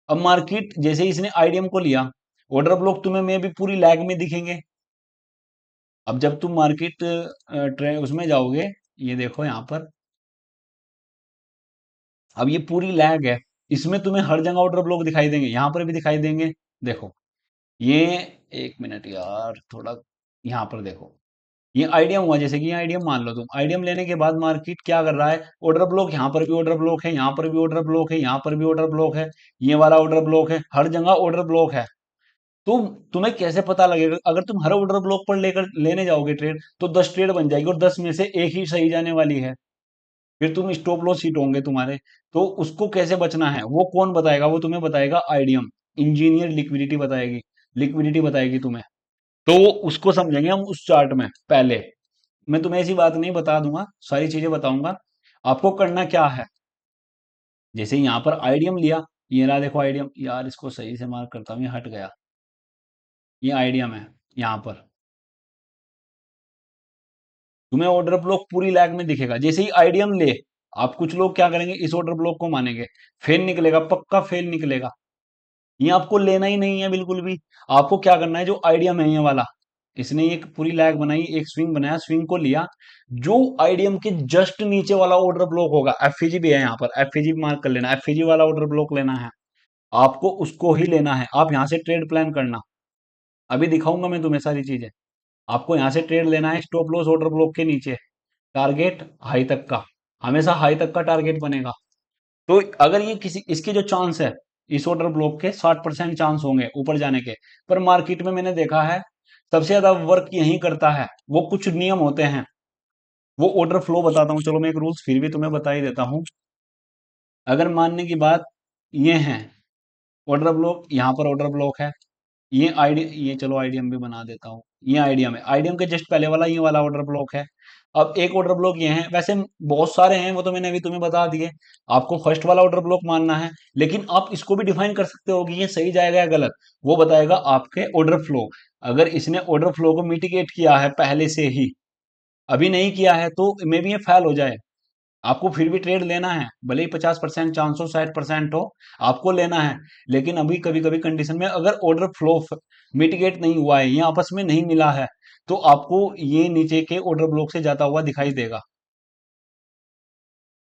अब मार्केट जैसे ही इसने आईडीएम को लिया, ऑर्डर ब्लॉक तुम्हें में भी पूरी लैग में दिखेंगे। अब जब तुम मार्केट ट्रेंड उसमें जाओगे, ये देखो यहाँ पर, अब ये पूरी लैग है, इसमें तुम्हें हर जगह ऑर्डर ब्लॉक दिखाई देंगे, यहाँ पर भी दिखाई देंगे। देखो ये, एक मिनट यार थोड़ा, यहाँ पर देखो, ये आइडियम हुआ, जैसे कि ये आइडियम मान लो तुम, आइडियम लेने के बाद मार्केट क्या कर रहा है, ऑर्डर ब्लॉक, यहाँ पर भी ऑर्डर ब्लॉक है, यहाँ पर भी ऑर्डर ब्लॉक है, यहाँ पर भी ऑर्डर ब्लॉक है, ये वाला ऑर्डर ब्लॉक है, हर जगह ऑर्डर ब्लॉक है। तुम तुम्हें कैसे पता लगेगा, अगर तुम हर ऑर्डर ब्लॉक पर लेकर लेने जाओगे ट्रेड, तो 10 ट्रेड बन जाएगी और 10 में से एक ही सही जाने वाली है, फिर तुम स्टॉप लॉस हिट होंगे तुम्हारे। तो उसको कैसे बचना है वो कौन बताएगा, वो तुम्हें बताएगा आईडीएम, इंजीनियर लिक्विडिटी बताएगी, लिक्विडिटी बताएगी तुम्हें। तो उसको समझेंगे हम उस चार्ट में पहले। मैं तुम्हें ऐसी बात नहीं बता दूंगा, सारी चीजें बताऊंगा। आपको करना क्या है, जैसे यहाँ पर आईडीएम लिया, ये रहा देखो आईडीएम, यार इसको सही से मार्क करता हूँ, ये हट गया, ये आईडीएम है यहाँ पर। तुम्हें ऑर्डर ब्लॉक पूरी लैग में दिखेगा, जैसे ही आईडीएम ले, आप कुछ लोग क्या करेंगे, इस ऑर्डर ब्लॉक को मानेंगे, फेल निकलेगा, पक्का फेल निकलेगा। ये आपको लेना ही नहीं है बिल्कुल भी। आपको क्या करना है, जो आईडीएम है ये वाला, इसने एक पूरी लैग बनाई, एक स्विंग बनाया, स्विंग को लिया, जो आईडीएम के जस्ट नीचे वाला ऑर्डर ब्लॉक होगा, एफईजी भी है यहाँ पर, एफईजी मार्क कर लेना, एफईजी वाला ऑर्डर ब्लॉक लेना है आपको, उसको ही लेना है। आप यहाँ से ट्रेड प्लान करना, अभी दिखाऊंगा मैं तुम्हें सारी चीजें। आपको यहाँ से ट्रेड लेना है, स्टॉप लॉस ऑर्डर ब्लॉक के नीचे, टारगेट हाई तक का, हमेशा हाई तक का टारगेट बनेगा। तो अगर ये किसी, इसके जो चांस है, इस ऑर्डर ब्लॉक के 60% चांस होंगे ऊपर जाने के, पर मार्केट में मैंने देखा है सबसे ज्यादा वर्क यही करता है, वो कुछ नियम होते हैं, वो ऑर्डर फ्लो बताता हूँ, चलो मैं एक रूल्स फिर भी तुम्हें बता ही देता हूँ। अगर मानने की बात ये है, ऑर्डर ब्लॉक, यहाँ पर ऑर्डर ब्लॉक है, ये आईडी, ये चलो आईडीएम भी बना देता हूँ, ये आईडीएम है, आईडीएम के जस्ट पहले वाला ये वाला ऑर्डर ब्लॉक है। अब एक ऑर्डर ब्लॉक ये है, वैसे बहुत सारे हैं, वो तो मैंने अभी तुम्हें बता दिए। आपको फर्स्ट वाला ऑर्डर ब्लॉक मानना है, लेकिन आप इसको भी डिफाइन कर सकते हो कि ये सही जाएगा या गलत, वो बताएगा आपके ऑर्डर फ्लो। अगर इसने ऑर्डर फ्लो को मिटिगेट किया है पहले से ही, अभी नहीं किया है, तो मे भी ये फेल हो जाए। आपको फिर भी ट्रेड लेना है, भले ही 50% चांस हो, 60% हो, आपको लेना है। लेकिन अभी कभी कभी कंडीशन में अगर ऑर्डर फ्लो मिटिगेट नहीं हुआ है, ये आपस में नहीं मिला है, तो आपको ये नीचे के ऑर्डर ब्लॉक से जाता हुआ दिखाई देगा।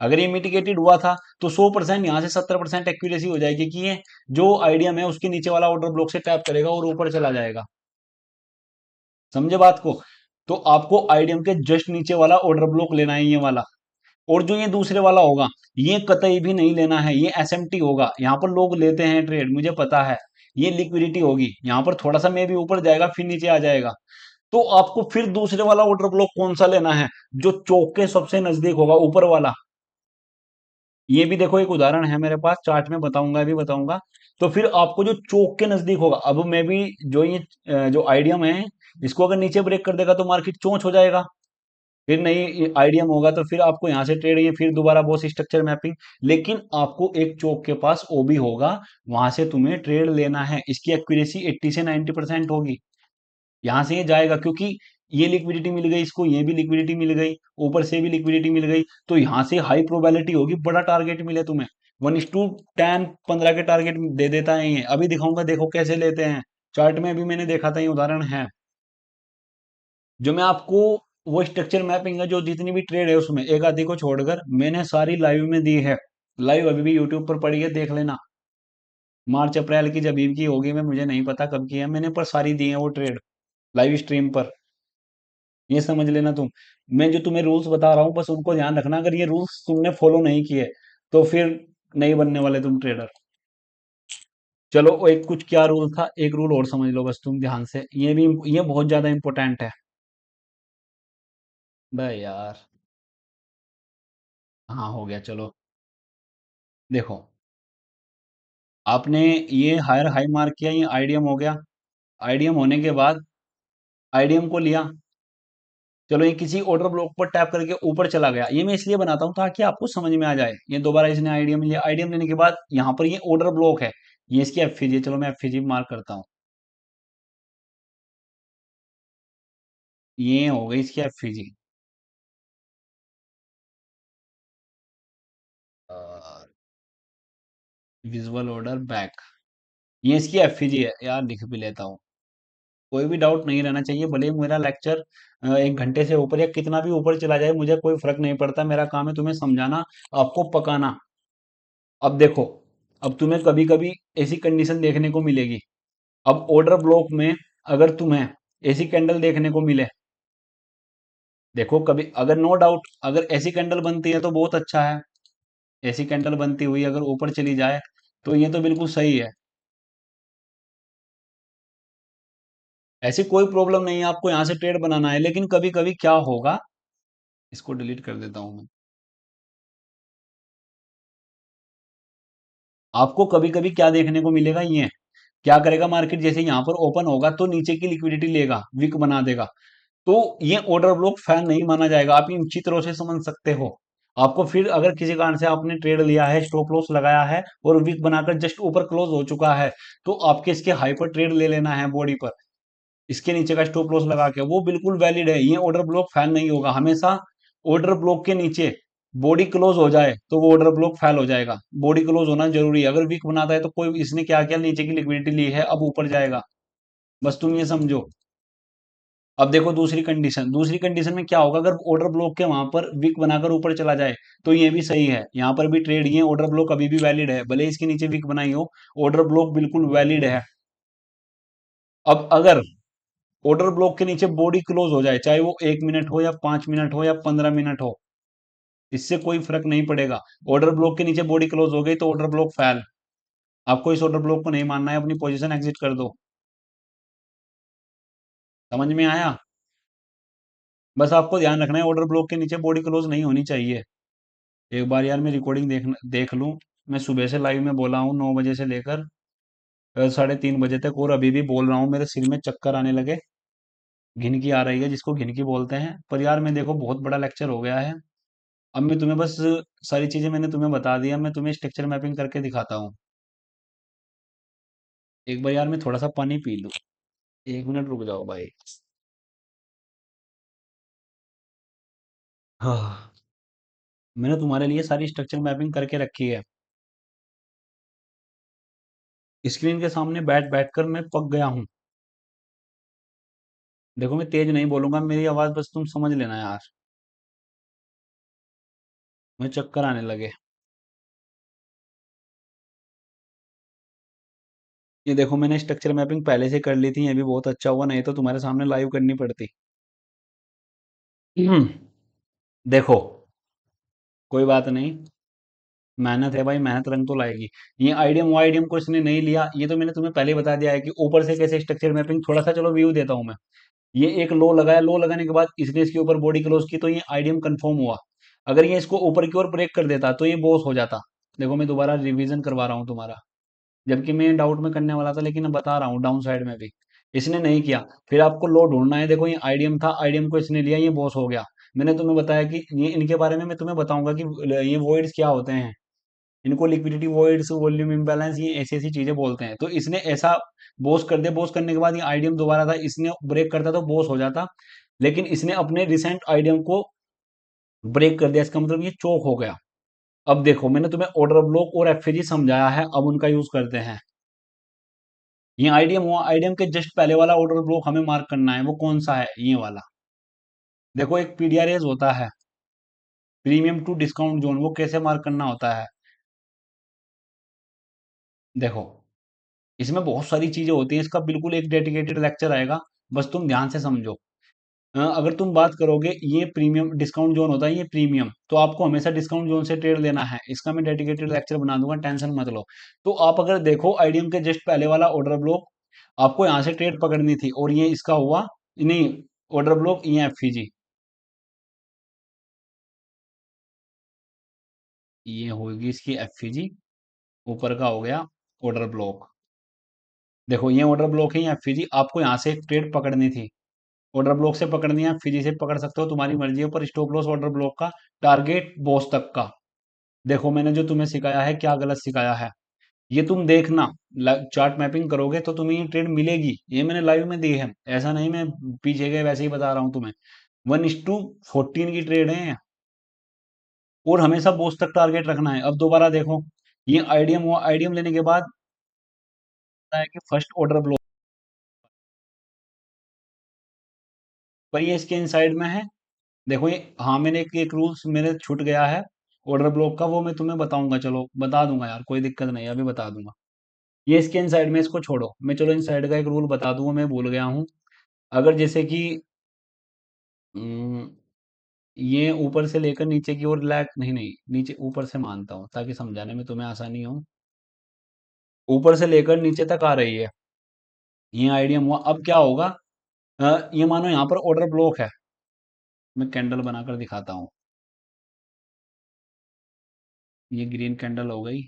अगर ये मिटिगेटेड हुआ था, तो 100% यहाँ से 70% एक्यूरेसी हो जाएगी कि ये जो आइडियम है उसके नीचे वाला ऑर्डर ब्लॉक से टैप करेगा और ऊपर चला जाएगा। समझे बात को। तो आपको आइडियम के जस्ट नीचे वाला ऑर्डर ब्लॉक लेना है, ये वाला। और जो ये दूसरे वाला होगा, ये कतई भी नहीं लेना है, ये एसएमटी होगा, यहाँ पर लोग लेते हैं ट्रेड, मुझे पता है। ये लिक्विडिटी होगी, यहाँ पर थोड़ा सा में भी ऊपर जाएगा फिर नीचे आ जाएगा। तो आपको फिर दूसरे वाला ऑर्डर ब्लॉक कौन सा लेना है, जो चौक के सबसे नजदीक होगा, ऊपर वाला। ये भी देखो एक उदाहरण है मेरे पास, चार्ट में बताऊंगा, अभी बताऊंगा। तो फिर आपको जो चौक के नजदीक होगा, अब मैं भी, जो ये जो आइडियम है, इसको अगर नीचे ब्रेक कर देगा तो मार्केट चौंच हो जाएगा, फिर नहीं आइडियम होगा, तो फिर आपको यहाँ से ट्रेड, ये फिर दोबारा बॉस स्ट्रक्चर मैपिंग। लेकिन आपको एक चौक के पास ओबी होगा, वहां से तुम्हें ट्रेड लेना है, इसकी एक्यूरेसी 80 से 90% होगी। यहाँ से ये जाएगा, क्योंकि ये लिक्विडिटी मिल गई इसको, ये भी लिक्विडिटी मिल गई, ऊपर से भी लिक्विडिटी मिल गई, तो यहाँ से हाई प्रोबेबिलिटी होगी बड़ा टारगेट मिले तुम्हें। 1:10 15 के टारगेट दे देता है ये, अभी दिखाऊंगा देखो कैसे लेते हैं। चार्ट में अभी मैंने देखा था, ये उदाहरण है जो मैं आपको, वो स्ट्रक्चर मैपिंग है, जो जितनी भी ट्रेड है उसमें एक आधी को छोड़कर मैंने सारी लाइव में दी है। लाइव अभी भी यूट्यूब पर पड़ी है, देख लेना। मार्च अप्रैल की जब की होगी, मैं मुझे नहीं पता कब की है मैंने, पर सारी दी है वो ट्रेड लाइव स्ट्रीम पर। ये समझ लेना तुम। मैं जो तुम्हें रूल्स बता रहा हूँ बस उनको ध्यान रखना, अगर ये रूल्स तुमने फॉलो नहीं किए, तो फिर नहीं बनने वाले तुम ट्रेडर। चलो वो एक कुछ क्या रूल था, एक रूल और समझ लो बस तुम ध्यान से, ये भी ये बहुत ज्यादा इंपॉर्टेंट है। भाई यार, हाँ हो गया चलो। देखो, आपने ये हायर हाई मार्क किया, ये आईडीएम हो गया। आईडीएम होने के बाद आईडीएम को लिया, चलो ये किसी ऑर्डर ब्लॉक पर टैप करके ऊपर चला गया। ये मैं इसलिए बनाता हूँ ताकि आपको समझ में आ जाए। ये दोबारा इसने आईडीएम लिया, आईडीएम लेने के बाद यहाँ पर ये ऑर्डर ब्लॉक है, ये इसकी एफसीजी है। चलो मैं एफसीजी मार्क करता हूँ, ये हो गई इसकी एफसीजी। विजुअल ऑर्डर बैक, ये इसकी एफसीजी है यार, लिख भी लेता हूँ। कोई भी डाउट नहीं रहना चाहिए, भले ही मेरा लेक्चर 1 घंटे से ऊपर या कितना भी ऊपर चला जाए, मुझे कोई फर्क नहीं पड़ता। मेरा काम है तुम्हें समझाना, आपको पकाना। अब देखो, अब तुम्हें कभी कभी ऐसी कंडीशन देखने को मिलेगी। अब ऑर्डर ब्लॉक में अगर तुम्हें ऐसी कैंडल देखने को मिले, देखो कभी अगर नो डाउट अगर ऐसी कैंडल बनती है तो बहुत अच्छा है। ऐसी कैंडल बनती हुई अगर ऊपर चली जाए तो ये तो बिल्कुल सही है, ऐसी कोई प्रॉब्लम नहीं है। आपको यहाँ से ट्रेड बनाना है, लेकिन कभी कभी क्या होगा, इसको डिलीट कर देता हूं मैं। आपको कभी कभी क्या देखने को मिलेगा, ये क्या करेगा मार्केट, जैसे यहाँ पर ओपन होगा तो नीचे की लिक्विडिटी लेगा, विक बना देगा। तो ये ऑर्डर ब्लॉक फैन नहीं माना जाएगा, आप इन चित्रों से समझ सकते हो। आपको फिर अगर किसी कारण से आपने ट्रेड लिया है, स्टॉप लॉस लगाया है और विक बनाकर जस्ट ऊपर क्लोज हो चुका है, तो आपके इसके हाई पर ट्रेड ले लेना है बॉडी पर। इसके नीचे का स्टॉप लॉस लगा के वो बिल्कुल वैलिड है, ये ऑर्डर ब्लॉक फैल नहीं होगा। हमेशा ऑर्डर ब्लॉक के नीचे बॉडी क्लोज हो जाए तो वो ऑर्डर ब्लॉक फेल हो जाएगा। बॉडी क्लोज होना जरूरी है। अगर वीक बनाता है तो कोई, इसने क्या किया, नीचे की लिक्विडिटी ली है, अब ऊपर जाएगा। बस तुम ये समझो। अब देखो दूसरी कंडीशन में क्या होगा, अगर ऑर्डर ब्लॉक के वहां पर विक बनाकर ऊपर चला जाए तो ये भी सही है, यहाँ पर भी ट्रेड, ये ऑर्डर ब्लॉक अभी भी वैलिड है, भले इसके नीचे विक बनाई हो, ऑर्डर ब्लॉक बिल्कुल वैलिड है। अब अगर ऑर्डर ब्लॉक के नीचे बॉडी क्लोज हो जाए, चाहे वो 1 मिनट हो या 5 मिनट हो या 15 मिनट हो, इससे कोई फर्क नहीं पड़ेगा। ऑर्डर ब्लॉक के नीचे बॉडी क्लोज हो गई तो ऑर्डर ब्लॉक फेल। आपको इस ऑर्डर ब्लॉक को नहीं मानना है, अपनी पोजीशन एग्जिट कर दो। समझ में आया? बस आपको ध्यान रखना है, ऑर्डर ब्लॉक के नीचे बॉडी क्लोज नहीं होनी चाहिए। एक बार यार मैं रिकॉर्डिंग देख लूं। मैं सुबह से लाइव में बोला हूँ, 9 बजे से लेकर 3:30 बजे तक, और अभी भी बोल रहा हूँ, मेरे सिर में चक्कर आने लगे, घिनकी आ रही है, जिसको घिनकी बोलते हैं। पर यार मैं देखो बहुत बड़ा लेक्चर हो गया है। अब मैं तुम्हें बस सारी चीजें मैंने तुम्हें बता दिया, मैं तुम्हें स्ट्रक्चर मैपिंग करके दिखाता हूँ। एक बार यार मैं थोड़ा सा पानी पी लूँ, 1 मिनट रुक जाओ भाई। हाँ, मैंने तुम्हारे लिए सारी स्ट्रक्चर मैपिंग करके रखी है। स्क्रीन के सामने बैठ बैठ कर मैं पक गया हूँ। देखो मैं तेज नहीं बोलूंगा, मेरी आवाज बस तुम समझ लेना यार, मुझे चक्कर आने लगे। ये देखो मैंने स्ट्रक्चर मैपिंग पहले से कर ली थी, ये भी बहुत अच्छा हुआ, नहीं तो तुम्हारे सामने लाइव करनी पड़ती। हम्म, देखो, कोई बात नहीं, मेहनत है भाई, मेहनत रंग तो लाएगी। ये आईडीएम वाईडीएम को इसने नहीं लिया, ये तो मैंने तुम्हें पहले ही बता दिया है कि ऊपर से कैसे स्ट्रक्चर मैपिंग, थोड़ा सा चलो व्यू देता हूँ मैं। ये एक लो लगाया, लो लगाने के बाद इसने इसके ऊपर बॉडी क्लोज की तो ये आईडीएम कंफर्म हुआ। अगर ये इसको ऊपर की ओर ब्रेक कर देता तो ये बॉस हो जाता। देखो मैं दोबारा रिवीजन करवा रहा हूँ तुम्हारा, जबकि मैं डाउट में करने वाला था, लेकिन मैं बता रहा हूँ डाउन साइड में भी इसने नहीं किया। फिर आपको लो ढूंढना है, देखो ये आईडीएम था, आईडीएम को इसने लिया, ये बॉस हो गया। मैंने तुम्हें बताया कि ये इनके बारे में मैं तुम्हें बताऊंगा कि ये वॉइड्स क्या होते हैं। इनको लिक्विडिटी वॉइड्स, वॉल्यूम इम्बैलेंस, ये ऐसी ऐसी चीजें बोलते हैं। तो इसने ऐसा बॉस कर दिया, बॉस करने के बाद ये आईडीएम दोबारा था, इसने ब्रेक करता तो बॉस हो जाता, लेकिन इसने अपने रिसेंट आईडीएम को ब्रेक कर दिया, इसका मतलब ये चोक हो गया। अब देखो मैंने तुम्हें ऑर्डर ब्लॉक और एफएजी समझाया है, अब उनका यूज करते हैं। ये आईडीएम हुआ, आईडीएम के जस्ट पहले वाला ऑर्डर ब्लॉक हमें मार्क करना है, वो कौन सा है, ये वाला। देखो एक पीडीआरएस होता है, प्रीमियम टू डिस्काउंट जोन, वो कैसे मार्क करना होता है। देखो इसमें बहुत सारी चीजें होती हैं, इसका बिल्कुल एक डेडिकेटेड लेक्चर आएगा, बस तुम ध्यान से समझो। अगर तुम बात करोगे, ये प्रीमियम डिस्काउंट जोन होता है, ये प्रीमियम, तो आपको हमेशा डिस्काउंट जोन से ट्रेड लेना है। इसका मैं डेडिकेटेड लेक्चर बना दूंगा, टेंशन मत लो। तो आप अगर देखो आईडीएम के जस्ट पहले वाला ऑर्डर ब्लॉक, आपको यहाँ से ट्रेड पकड़नी थी और ये इसका हुआ नहीं, ऑर्डर ब्लॉक ये एफईजी, ये होगी इसकी एफईजी, ऊपर का हो गया ऑर्डर ब्लॉक। देखो ये ऑर्डर ब्लॉक है, ये एफईजी, आपको यहाँ से एक ट्रेड पकड़नी थी, ऑर्डर ब्लॉक से पकड़नी है, एफईजी से पकड़ सकते हो, तुम्हारी मर्जी है, पर स्टॉप लॉस ऑर्डर ब्लॉक का, टारगेट बॉस तक का। देखो मैंने जो तुम्हें सिखाया है क्या गलत सिखाया है, ये तुम देखना, चार्ट मैपिंग करोगे तो तुम्हें ये ट्रेड मिलेगी, ये मैंने लाइव में दी है, ऐसा नहीं मैं पीछे गए वैसे ही बता रहा हूँ तुम्हें। 1:14 की ट्रेड है और हमेशा बॉस तक टारगेट रखना है। अब दोबारा देखो, ये आईडीएम हुआ, आईडीएम लेने के बाद होता है कि फर्स्ट ऑर्डर ब्लॉक, पर ये इसके इनसाइड में है। देखो ये, हाँ मैंने एक रूल्स मेरे छूट गया है ऑर्डर ब्लॉक का, वो मैं तुम्हें बताऊंगा, चलो बता दूंगा यार, कोई दिक्कत नहीं है, अभी बता दूंगा। ये इसके इनसाइड में, इसको छोड़ो, मैं चलो इनसाइड का एक रूल बता दूंगा, मैं भूल गया हूँ। अगर जैसे कि हम्म, ये ऊपर से लेकर नीचे की ओर लैग, नहीं नहीं, नीचे ऊपर से मानता हूँ ताकि समझाने में तुम्हें आसानी हो, ऊपर से लेकर नीचे तक आ रही है, ये आइडिया हुआ। अब क्या होगा, ये मानो यहाँ पर ऑर्डर ब्लॉक है, मैं कैंडल बनाकर दिखाता हूँ, ये ग्रीन कैंडल हो गई।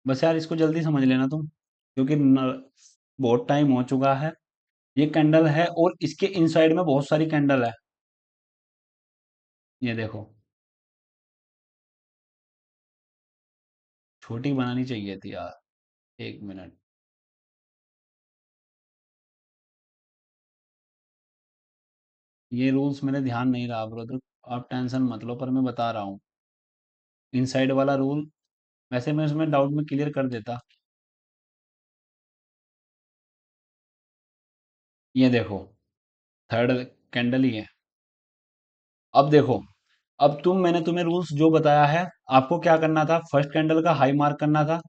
बस यार इसको जल्दी समझ लेना तुम, क्योंकि बहुत टाइम हो चुका है। ये कैंडल है और इसके इनसाइड में बहुत सारी कैंडल है, ये देखो, छोटी बनानी चाहिए थी यार, एक मिनट। ये रूल्स मेरे ध्यान नहीं रहा ब्रदर, आप टेंशन मत लो, पर मैं बता रहा हूँ इनसाइड वाला रूल, वैसे मैं उसमें डाउट में क्लियर कर देता। ये देखो, थर्ड कैंडल ही है। अब देखो, अब मैंने तुम्हें रूल्स जो बताया है, आपको क्या करना था, फर्स्ट कैंडल का हाई मार्क करना था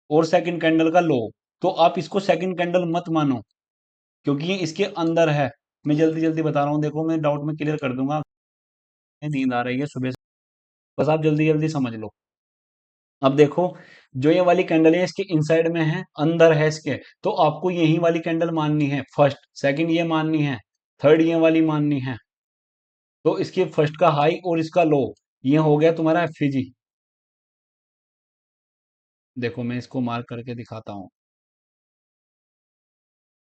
और सेकंड कैंडल का लो। तो आप इसको सेकंड कैंडल मत मानो, क्योंकि ये इसके अंदर है। मैं जल्दी जल्दी बता रहा हूँ, देखो मैं डाउट में क्लियर कर दूंगा, नींद आ रही है सुबह से, बस आप जल्दी जल्दी समझ लो। अब देखो, जो ये वाली कैंडल है इसके इनसाइड में है, अंदर है इसके, तो आपको यही वाली कैंडल माननी है, फर्स्ट सेकंड ये माननी है, थर्ड ये वाली माननी है। तो इसके फर्स्ट का हाई और इसका लो, ये हो गया तुम्हारा एफईजी। देखो मैं इसको मार्क करके दिखाता हूँ,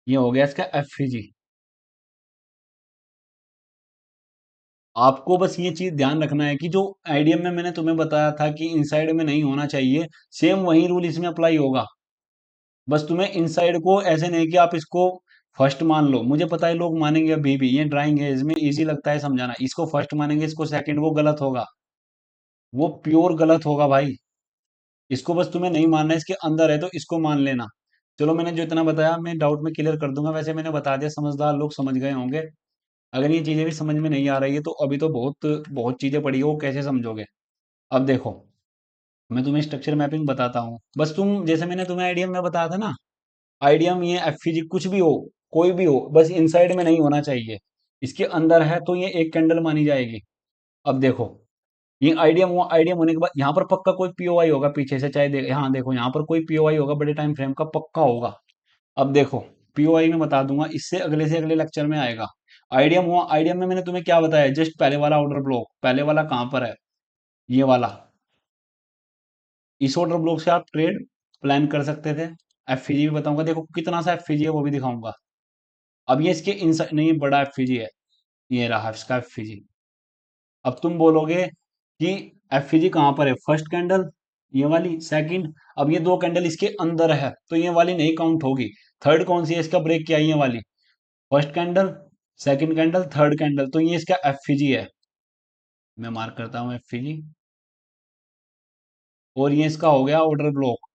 ये हो गया इसका एफईजी। आपको बस ये चीज ध्यान रखना है कि जो आईडीएम में मैंने तुम्हें बताया था कि इनसाइड में नहीं होना चाहिए, सेम वही रूल इसमें अप्लाई होगा। बस तुम्हें इनसाइड को ऐसे नहीं कि आप इसको फर्स्ट मान लो, मुझे पता है लोग मानेंगे, अभी भी ये ड्राइंग है, इसमें इजी लगता है समझाना, इसको फर्स्ट मानेंगे इसको सेकंड, वो गलत होगा, वो प्योर गलत होगा भाई। इसको बस तुम्हें नहीं मानना है, इसके अंदर है तो इसको मान लेना। चलो मैंने जो इतना बताया मैं डाउट में क्लियर कर दूंगा, वैसे मैंने बता दिया, समझदार लोग समझ गए होंगे। अगर ये चीजें भी समझ में नहीं आ रही है तो अभी तो बहुत बहुत चीजें पड़ी है, वो कैसे समझोगे। अब देखो, मैं तुम्हें स्ट्रक्चर मैपिंग बताता हूँ, बस तुम जैसे मैंने तुम्हें आईडीएम में बताया था ना, आईडीएम ये एफईजी कुछ भी हो, कोई भी हो, बस इनसाइड में नहीं होना चाहिए, इसके अंदर है तो ये एक कैंडल मानी जाएगी। अब देखो, ये आईडीएम हुआ, आईडीएम होने के बाद यहाँ पर पक्का कोई पीओआई होगा पीछे से, चाहे यहाँ देखो यहाँ पर कोई पीओआई होगा, बड़े टाइम फ्रेम का पक्का होगा। अब देखो, पीओआई में बता दूंगा, इससे अगले लेक्चर में आएगा। आईडीएम हुआ, आईडीएम में मैंने तुम्हें क्या बताया, जस्ट पहले वाला ऑर्डर ब्लॉक, पहले वाला कहाँ पर है, ये वाला, इस ऑर्डर ब्लॉक से आप ट्रेड प्लान कर सकते थे। एफईजी भी बताऊंगा, देखो कितना सा एफईजी है वो भी दिखाऊंगा। अब ये इसके इनसाइड नहीं, ये बड़ा एफईजी है, ये रहा इसका एफईजी। अब तुम बोलोगे कि एफईजी कहाँ पर है, फर्स्ट कैंडल ये वाली, सेकंड, अब ये दो कैंडल इसके अंदर है तो ये वाली नहीं काउंट होगी। थर्ड कौन सी है, इसका ब्रेक क्या है, ये वाली, first candle, second candle, third candle, तो ये इसका एफईजी है, मैं मार्क करता हूँ एफईजी। और ये इसका हो गया ऑर्डर ब्लॉक।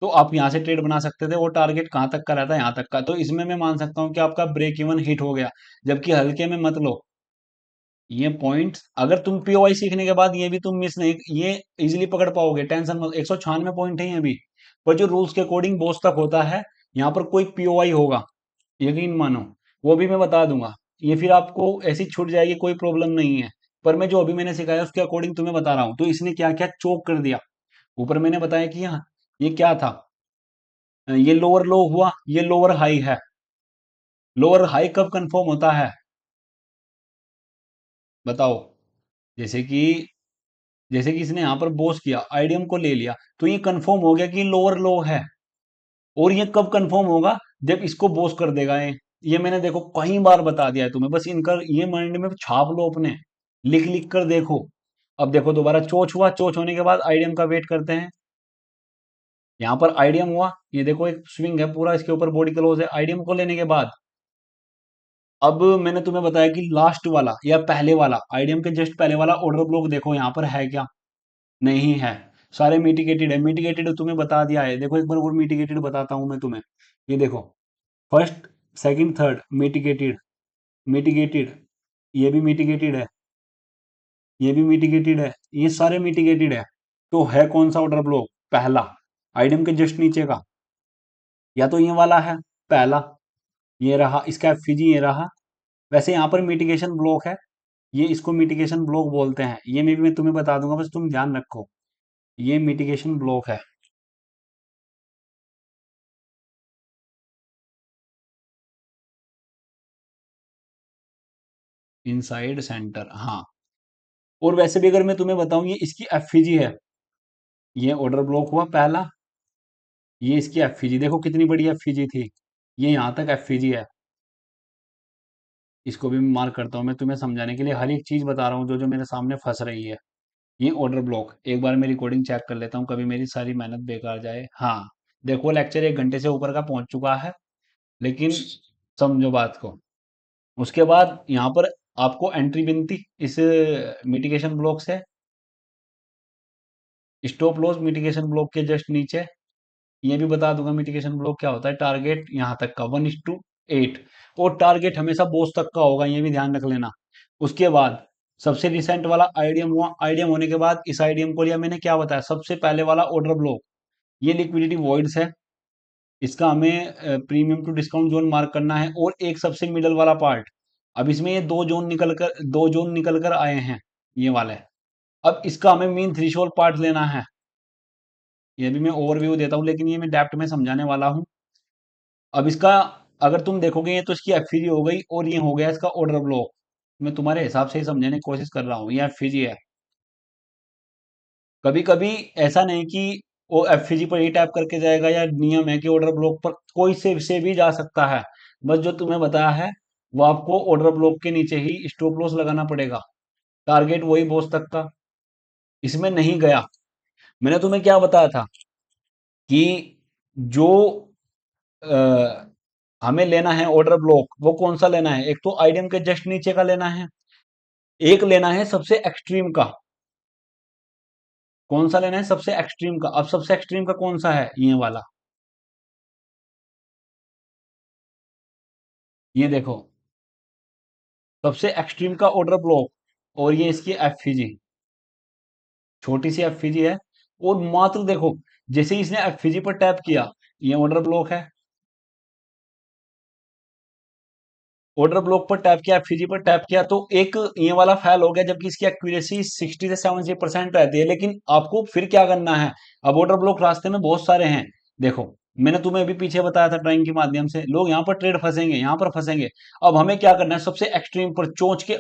तो आप यहाँ से ट्रेड बना सकते थे, वो टारगेट कहाँ तक का रहता है, यहाँ तक का, तो इसमें मैं मान सकता हूँ कि आपका ब्रेक इवन हिट हो गया। जबकि हल्के में मत लो ये पॉइंट्स, अगर तुम पीओवाई सीखने के बाद ये भी तुम मिस नहीं, ये इजीली पकड़ पाओगे, टेंशन मत, 196 पॉइंट है ये भी, पर जो रूल्स के अकॉर्डिंग बॉस तक होता है, यहाँ पर कोई पीओआई होगा, यकीन मानो, वो भी मैं बता दूंगा। ये फिर आपको ऐसी छूट जाएगी, कोई प्रॉब्लम नहीं है। पर मैं जो अभी मैंने सिखाया उसके अकॉर्डिंग तुम्हें बता रहा हूँ। तो इसने क्या क्या चोक कर दिया। ऊपर मैंने बताया कि हाँ, ये क्या था, ये लोअर लो हुआ, ये लोअर हाई है। लोअर हाई कब कंफर्म होता है, बताओ। जैसे कि इसने यहाँ पर बोस किया, आईडीएम को ले लिया, तो ये कंफर्म हो गया कि लोअर लो है। और ये कब कंफर्म होगा, जब इसको बोस कर देगा ये मैंने देखो कई बार बता दिया है तुम्हें, बस इनका ये माइंड में छाप लो अपने, लिख लिख कर देखो। अब देखो दोबारा चोच हुआ, चोच होने के बाद आईडीएम का वेट करते हैं। यहाँ पर आईडीएम हुआ, ये देखो एक स्विंग है पूरा, इसके ऊपर बॉडी क्लोज है। आईडीएम को लेने के बाद अब मैंने तुम्हें बताया कि लास्ट वाला या पहले वाला, आईडीएम के जस्ट पहले वाला ऑर्डर ब्लॉक देखो यहाँ पर है क्या, नहीं है। सारे मिटिगेटेड है, मिटिगेटेड तुम्हें बता दिया है। देखो एक बार और मिटिगेटेड बताता हूं मैं तुम्हें। ये देखो, first, second, third mitigated, mitigated, ये भी मिटिगेटेड है, ये भी मिटिगेटेड है, ये सारे मिटिगेटेड है। तो है कौन सा ऑर्डर ब्लॉक, पहला, आइटम के जस्ट नीचे का, या तो ये वाला है पहला, ये रहा इसका एफजी, ये रहा। वैसे यहाँ पर मिटिगेशन ब्लॉक है, ये इसको मिटिगेशन ब्लॉक बोलते हैं। ये मैं तुम्हें बता दूंगा, बस तुम ध्यान रखो, ये मिटिगेशन ब्लॉक है। इनसाइड सेंटर, हाँ। और वैसे भी अगर मैं तुम्हें बताऊं, ये इसकी एफजी है, ये ऑर्डर ब्लॉक हुआ पहला, ये इसकी एफजी देखो कितनी बड़ी एफजी थी, ये यहाँ तक एफजी है। इसको भी मैं मार्क करता हूँ, मैं तुम्हें समझाने के लिए हर एक चीज बता रहा हूँ जो जो मेरे सामने फंस रही है। ये ऑर्डर ब्लॉक, एक बार मैं रिकॉर्डिंग चेक कर लेता हूँ, कभी मेरी सारी मेहनत बेकार जाए। हाँ, देखो लेक्चर 1 घंटे से ऊपर का पहुंच चुका है, लेकिन समझो बात को। उसके बाद यहाँ पर आपको एंट्री बिनती इस मिटिगेशन ब्लॉक से, स्टॉप लॉस मिटिगेशन ब्लॉक के जस्ट नीचे। ये भी बता दूंगा मिटिगेशन ब्लॉक क्या होता है। टारगेट यहाँ तक का 1:8, और टारगेट हमेशा बॉस तक का होगा, ये भी ध्यान रख लेना। उसके बाद सबसे रिसेंट वाला आईडीएम हुआ, आईडीएम होने के बाद इस आईडीएम को लिया मैंने, क्या बताया, सबसे पहले वाला ऑर्डर ब्लॉक, ये लिक्विडिटी वॉइड्स है, इसका हमें premium to discount zone mark करना है। और एक सबसे मिडल वाला पार्ट, अब इसमें ये दो जोन निकल कर आए हैं, ये वाले। अब इसका हमें मीन थ्रेशोल्ड पार्ट लेना है। ये भी मैं ओवरव्यू देता हूँ, लेकिन ये मैं डेप्थ में समझाने वाला हूँ। अब इसका अगर तुम देखोगे, ये तो इसकी एफजी हो गई, और ये हो गया इसका ऑर्डर ब्लॉक। मैं तुम्हारे हिसाब से ही समझाने की कोशिश कर रहा हूँ, ये एफजी है। कभी कभी ऐसा नहीं कि वो एफजी पर ही टैप करके जाएगा, या नियम है कि ऑर्डर ब्लॉक पर कोई से भी जा सकता है। बस जो तुम्हें बताया है, वो आपको ऑर्डर ब्लॉक के नीचे ही स्टॉप लॉस लगाना पड़ेगा। टारगेट वही बॉस तक का, इसमें नहीं गया। मैंने तुम्हें क्या बताया था कि जो अ, हमें लेना है ऑर्डर ब्लॉक, वो कौन सा लेना है, एक तो आइडियम के जस्ट नीचे का लेना है, एक लेना है सबसे एक्सट्रीम का। कौन सा लेना है, सबसे एक्सट्रीम का। अब सबसे एक्सट्रीम का कौन सा है, ये वाला, ये देखो, सबसे एक्सट्रीम का ऑर्डर ब्लॉक। और ये इसकी एफजी, छोटी सी एफजी है। और मात्र देखो, जैसे ही इसने एफजी पर टैप किया, ये ऑर्डर ब्लॉक है। ऑर्डर ब्लॉक पर टैप किया, एफजी पर टैप किया, तो एक ये वाला फेल हो गया, जबकि इसकी एक्यूरेसी 60 से 70% रहती है। लेकिन आपको फिर क्या करना है, अब ऑर्डर ब्लॉक रास्ते में बहुत सारे हैं। देखो, मैंने तुम्हें अभी पीछे बताया था, ड्राइंग के माध्यम से लोग यहाँ पर ट्रेड फंसेंगे, यहाँ पर फंसेंगे। अब हमें क्या करना है, सबसे एक्सट्रीम पर चोंच के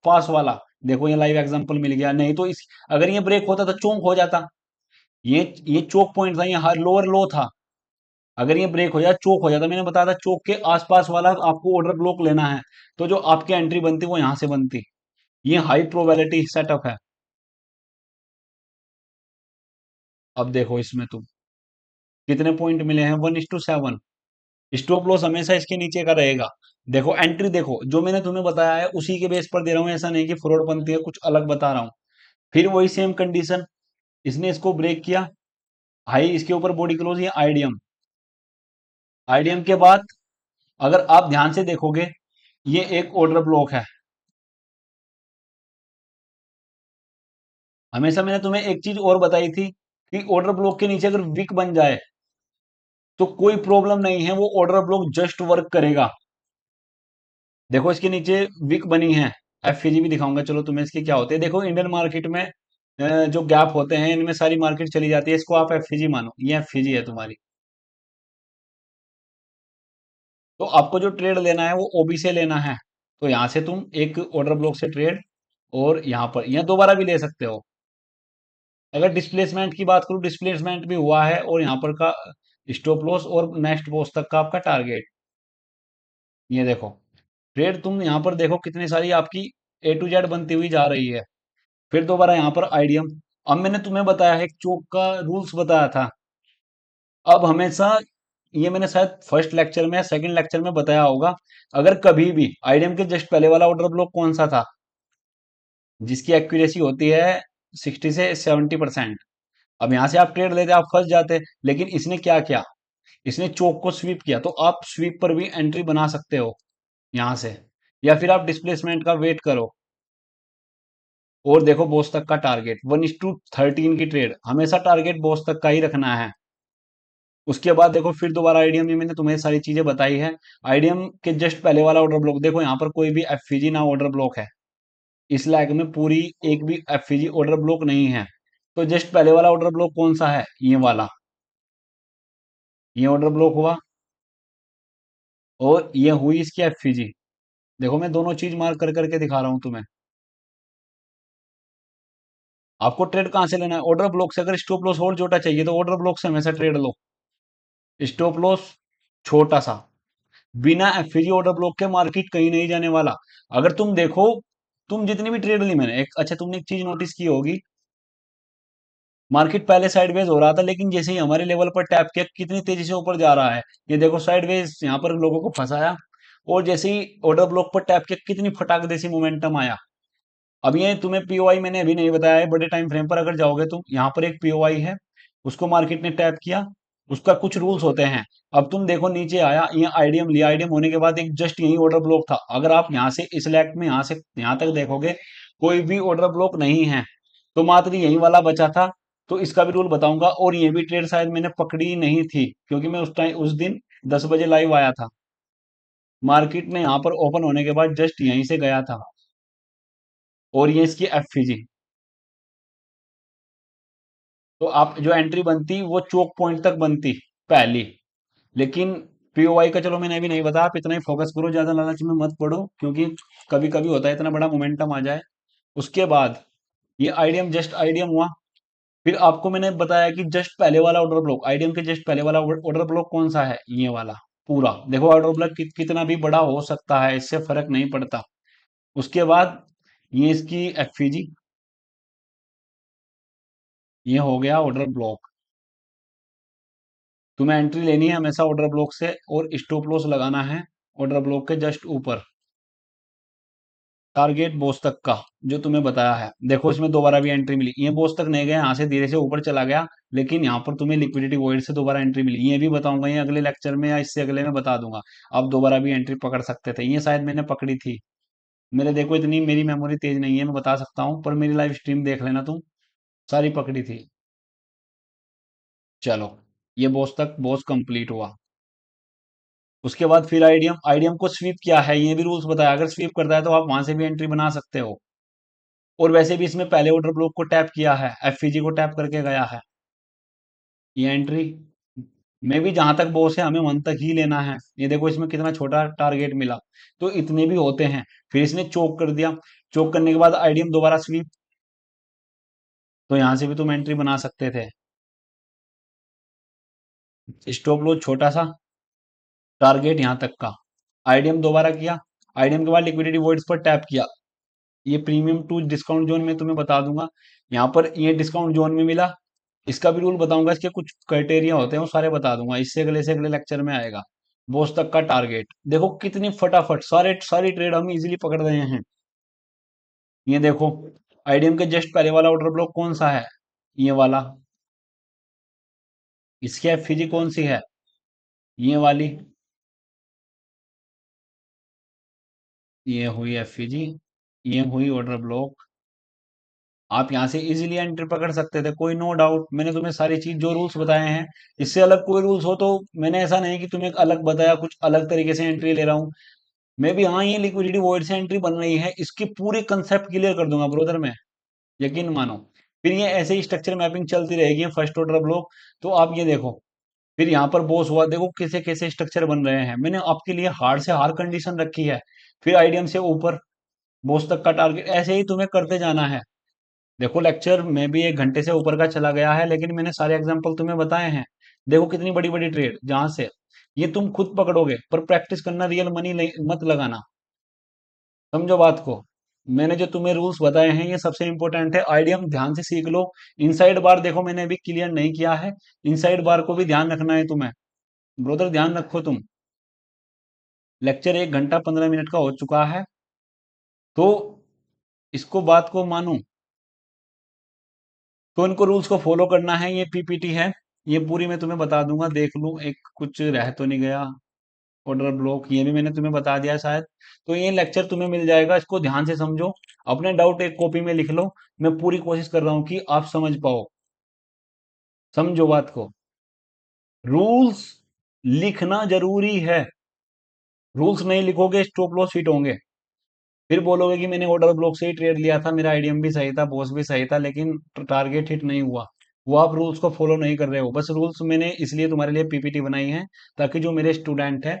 पास वाला। देखो ये लाइव एग्जांपल मिल गया, नहीं तो इस, अगर ये ब्रेक होता तो चोंक हो जाता। ये चोक पॉइंट था, ये लोअर लो था। अगर ये ब्रेक हो जाए, चोक हो जाता, मैंने बताया था चोक के आसपास वाला आपको ऑर्डर ब्लॉक लेना है। तो जो आपकी एंट्री बनती वो यहां से बनती। ये हाई प्रोबेबिलिटी सेटअप है। अब देखो इसमें तुम कितने पॉइंट मिले हैं, 1:7। स्टॉप लॉस हमेशा इसके नीचे का रहेगा। देखो एंट्री, देखो जो मैंने तुम्हें बताया है उसी के बेस पर दे रहा हूँ, ऐसा नहीं कि फ्रॉड बनती है, कुछ अलग बता रहा हूँ। फिर वही सेम कंडीशन, इसने इसको ब्रेक किया, हाई इसके ऊपर बॉडी क्लोज, ये आईडीएम। आईडीएम के बाद अगर आप ध्यान से देखोगे, ये एक ऑर्डर ब्लॉक है। हमेशा मैंने तुम्हें एक चीज और बताई थी कि ऑर्डर ब्लॉक के नीचे अगर विक बन जाए, तो कोई प्रॉब्लम नहीं है, वो ऑर्डर ब्लॉक जस्ट वर्क करेगा। देखो इसके नीचे विक बनी है, एफईजी भी दिखाऊंगा। चलो तुम्हें इसके क्या होते हैं। देखो इंडियन मार्केट में जो गैप होते हैं इनमें सारी मार्केट चली जाती है, इसको आप एफईजी मानो, ये एफईजी है तुम्हारी। तो आपको जो ट्रेड लेना है वो ओबी से लेना है। तो यहां से तुम एक ऑर्डर ब्लॉक से ट्रेड, और यहाँ पर यहाँ दोबारा भी ले सकते हो। अगर डिस्प्लेसमेंट की बात करूँ, डिस्प्लेसमेंट भी हुआ है, और यहाँ पर का स्टॉप लॉस और नेक्स्ट बॉस तक का आपका टारगेट। ये देखो ट्रेड, तुम यहाँ पर देखो कितनी सारी आपकी ए टू जेड बनती हुई जा रही है। फिर दोबारा यहाँ पर आइडियम। अब मैंने तुम्हें बताया है, एक चोक का रूल्स बताया था। अब हमेशा, ये मैंने शायद फर्स्ट लेक्चर में या सेकंड लेक्चर में बताया होगा, अगर कभी भी आइडियम के जस्ट पहले वाला ऑर्डर ब्लॉक कौन सा था, जिसकी एक्यूरेसी होती है 60 से 70%। अब यहां से आप ट्रेड लेते आप फंस जाते, लेकिन इसने क्या किया, इसने चोक को स्वीप किया, तो आप स्वीप पर भी एंट्री बना सकते हो यहां से, या फिर आप डिस्प्लेसमेंट का वेट करो और देखो बॉस तक का टारगेट। 1:13 की ट्रेड, हमेशा टारगेट बॉस तक का ही रखना है। उसके बाद देखो फिर दोबारा आईडीएम में मैंने तुम्हें सारी चीजें बताई है। आईडीएम के जस्ट पहले वाला ऑर्डर ब्लॉक देखो, यहाँ पर कोई भी एफईजी ना ऑर्डर ब्लॉक है। इस लैग में पूरी एक भी एफईजी ऑर्डर ब्लॉक नहीं है। तो जस्ट पहले वाला ऑर्डर ब्लॉक कौन सा है, ये वाला, ये ऑर्डर ब्लॉक हुआ, और ये हुई इसकी एफईजी। देखो मैं दोनों चीज मार्क कर करके दिखा रहा हूं तुम्हें। आपको ट्रेड कहां से लेना है, ऑर्डर ब्लॉक से। अगर स्टॉप लॉस और छोटा चाहिए तो ऑर्डर ब्लॉक से हमेशा ट्रेड लो। स्टॉप लॉस छोटा सा, बिना एफईजी ऑर्डर ब्लॉक के मार्केट कहीं नहीं जाने वाला। अगर तुम देखो, तुम जितनी भी ट्रेड ली मैंने, एक अच्छा तुमने एक चीज नोटिस की होगी, मार्केट पहले साइडवेज हो रहा था, लेकिन जैसे ही हमारे लेवल पर टैप किया कितनी तेजी से ऊपर जा रहा है। ये देखो साइडवेज यहाँ पर लोगों को फंसाया, और जैसे ही ऑर्डर ब्लॉक पर टैप किया कितनी फटाक देसी मोमेंटम आया। अब ये तुम्हें पीओआई मैंने अभी नहीं बताया है, बड़े टाइम फ्रेम पर अगर जाओगे तुम, यहाँ पर एक पीओआई है, उसको मार्केट ने टैप किया, उसका कुछ रूल्स होते हैं। अब तुम देखो नीचे आया, ये आईडीएम लिया, आईडीएम होने के बाद एक जस्ट यही ऑर्डर ब्लॉक था। अगर आप यहाँ से इस लैक में यहाँ से यहाँ तक देखोगे, कोई भी ऑर्डर ब्लॉक नहीं है, तो मात्र यही वाला बचा था। तो इसका भी रूल बताऊंगा। और ये भी ट्रेड शायद मैंने पकड़ी नहीं थी, क्योंकि मैं उस टाइम उस दिन 10 बजे लाइव आया था, मार्केट ने यहाँ पर ओपन होने के बाद जस्ट यहीं से गया था। और ये इसकी एफईजी, तो आप जो एंट्री बनती वो चोक पॉइंट तक बनती पहली। लेकिन पीओवाई का चलो मैंने अभी नहीं बताया, आप इतना ही फोकस करो, ज्यादा लालच में मत पड़ो, क्योंकि कभी कभी होता है इतना बड़ा मोमेंटम आ जाए। उसके बाद ये आईडीएम जस्ट आईडीएम हुआ। फिर आपको मैंने बताया कि जस्ट पहले वाला ऑर्डर ब्लॉक, आईडीएम के जस्ट पहले वाला ऑर्डर ब्लॉक कौन सा है, ये वाला पूरा। देखो ऑर्डर ब्लॉक कितना भी बड़ा हो सकता है, इससे फर्क नहीं पड़ता। उसके बाद ये इसकी एफईजी, ये हो गया ऑर्डर ब्लॉक। तुम्हें एंट्री लेनी है हमेशा ऑर्डर ब्लॉक से, और स्टॉप लॉस लगाना है ऑर्डर ब्लॉक के जस्ट ऊपर, टारगेट बॉस तक का, जो तुम्हें बताया है। देखो इसमें दोबारा भी एंट्री मिली, ये बॉस तक नहीं गया, यहाँ से धीरे से ऊपर चला गया, लेकिन यहाँ पर तुम्हें लिक्विडिटी वॉइड से दोबारा एंट्री मिली। ये भी बताऊंगा, ये अगले लेक्चर में या इससे अगले में बता दूंगा। आप दोबारा भी एंट्री पकड़ सकते थे, ये शायद मैंने पकड़ी थी। मेरे देखो इतनी मेरी मेमोरी तेज नहीं है, मैं बता सकता हूँ, पर मेरी लाइव स्ट्रीम देख लेना तुम, सारी पकड़ी थी। चलो, ये बॉस तक बॉस कंप्लीट हुआ। उसके बाद फिर आईडीएम, आईडीएम को स्वीप किया है, ये भी रूल्स बताया, अगर स्वीप करता है तो आप वहां से भी एंट्री बना सकते हो। और वैसे भी इसमें पहले ऑर्डर ब्लॉक को टैप किया है, एफईजी को टैप करके गया है, ये एंट्री में भी जहां तक बॉस है हमें वहां तक ही लेना है। ये देखो इसमें कितना छोटा टारगेट मिला, तो इतने भी होते हैं। फिर इसने चोक कर दिया, चोक करने के बाद आईडीएम दोबारा स्वीप, तो यहां से भी तुम एंट्री बना सकते थे। स्टॉप लॉस छोटा सा, टारगेट यहां तक का। आईडीएम दोबारा किया, आईडीएम के बाद लिक्विडिटी वॉइड्स पर टैप किया, ये प्रीमियम टू डिस्काउंट जोन में तुम्हें बता दूंगा। यहाँ पर ये डिस्काउंट जोन में मिला, इसका भी रूल बताऊंगा, इसके कुछ क्राइटेरिया होते हैं वो सारे बता दूंगा, इससे अगले लेक्चर में आएगा। बॉस तक का टारगेट देखो कितनी फटाफट सारी ट्रेड हम इजीली पकड़ रहे हैं। ये देखो आईडीएम के जस्ट पहले वाला ऑर्डर ब्लॉक कौन सा है, ये वाला। इसकी एफईजी कौन सी है, ये वाली। ये हुई एफईजी, ये हुई ऑर्डर ब्लॉक, आप यहाँ से इजीली एंट्री पकड़ सकते थे, कोई नो डाउट। मैंने तुम्हें सारी चीज जो रूल्स बताए हैं, इससे अलग कोई रूल्स हो तो मैंने ऐसा नहीं कि तुम्हें अलग बताया, कुछ अलग तरीके से एंट्री ले रहा हूँ मैं भी। हाँ, ये लिक्विडिटी वॉइड से एंट्री बन रही है, इसकी पूरी कंसेप्ट क्लियर कर दूंगा ब्रदर मैं, यकीन मानो। फिर ये ऐसे ही स्ट्रक्चर मैपिंग चलती रहेगी फर्स्ट ऑर्डर ब्लॉक। तो आप ये देखो, फिर यहाँ पर बॉस हुआ, देखो कैसे कैसे स्ट्रक्चर बन रहे हैं। मैंने आपके लिए हार्ड से हार्ड कंडीशन रखी है, फिर आईडीएम से ऊपर बॉस तक का टारगेट, ऐसे ही तुम्हें करते जाना है। देखो लेक्चर में भी 1 घंटे से ऊपर का चला गया है, लेकिन मैंने सारे एग्जाम्पल तुम्हें बताए हैं। देखो कितनी बड़ी बड़ी ट्रेड, जहां से ये तुम खुद पकड़ोगे, पर प्रैक्टिस करना, रियल मनी मत लगाना। समझो बात को। मैंने जो तुम्हें रूल्स बताए हैं ये सबसे इंपॉर्टेंट है, आईडीएम ध्यान से सीख लो। इनसाइड बार देखो, मैंने अभी क्लियर नहीं किया है, इनसाइड बार को भी ध्यान रखना है तुम्हें। ब्रदर ध्यान रखो तुम। लेक्चर 1 घंटा 15 मिनट का हो चुका है, तो इसको बात को मानो, तो इनको रूल्स को फॉलो करना है। ये पीपीटी है, ये पूरी मैं तुम्हें बता दूंगा, देख लूं एक कुछ रह तो नहीं गया। ऑर्डर ब्लॉक ये भी मैंने तुम्हें बता दिया शायद। तो ये लेक्चर तुम्हें मिल जाएगा, इसको ध्यान से समझो, अपने डाउट एक कॉपी में लिख लो। मैं पूरी कोशिश कर रहा हूँ कि आप समझ पाओ। समझो बात को। रूल्स लिखना जरूरी है, रूल्स नहीं लिखोगे स्टॉप लॉस हिट होंगे। फिर बोलोगे कि मैंने ऑर्डर ब्लॉक से ही ट्रेड लिया था, मेरा आईडीएम भी सही था, बॉस भी सही था, लेकिन टारगेट हिट नहीं हुआ। वो आप रूल्स को फॉलो नहीं कर रहे हो। बस रूल्स मैंने इसलिए तुम्हारे लिए पीपीटी बनाई है, ताकि जो मेरे स्टूडेंट हैं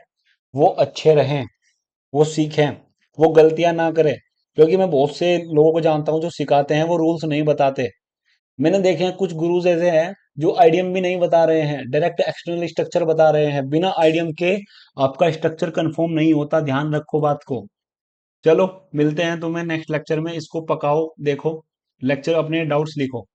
वो अच्छे रहें, वो सीखें, वो गलतियां ना करें। क्योंकि मैं बहुत से लोगों को जानता हूँ जो सिखाते हैं वो रूल्स नहीं बताते। मैंने देखे हैं कुछ गुरुज ऐसे हैं जो आईडीएम भी नहीं बता रहे हैं, डायरेक्ट एक्सटर्नल स्ट्रक्चर बता रहे हैं, बिना आईडीएम के आपका स्ट्रक्चर कंफर्म नहीं होता, ध्यान रखो बात को। चलो मिलते हैं तुम्हें नेक्स्ट लेक्चर में, इसको पकाओ, देखो लेक्चर, अपने डाउट्स लिखो।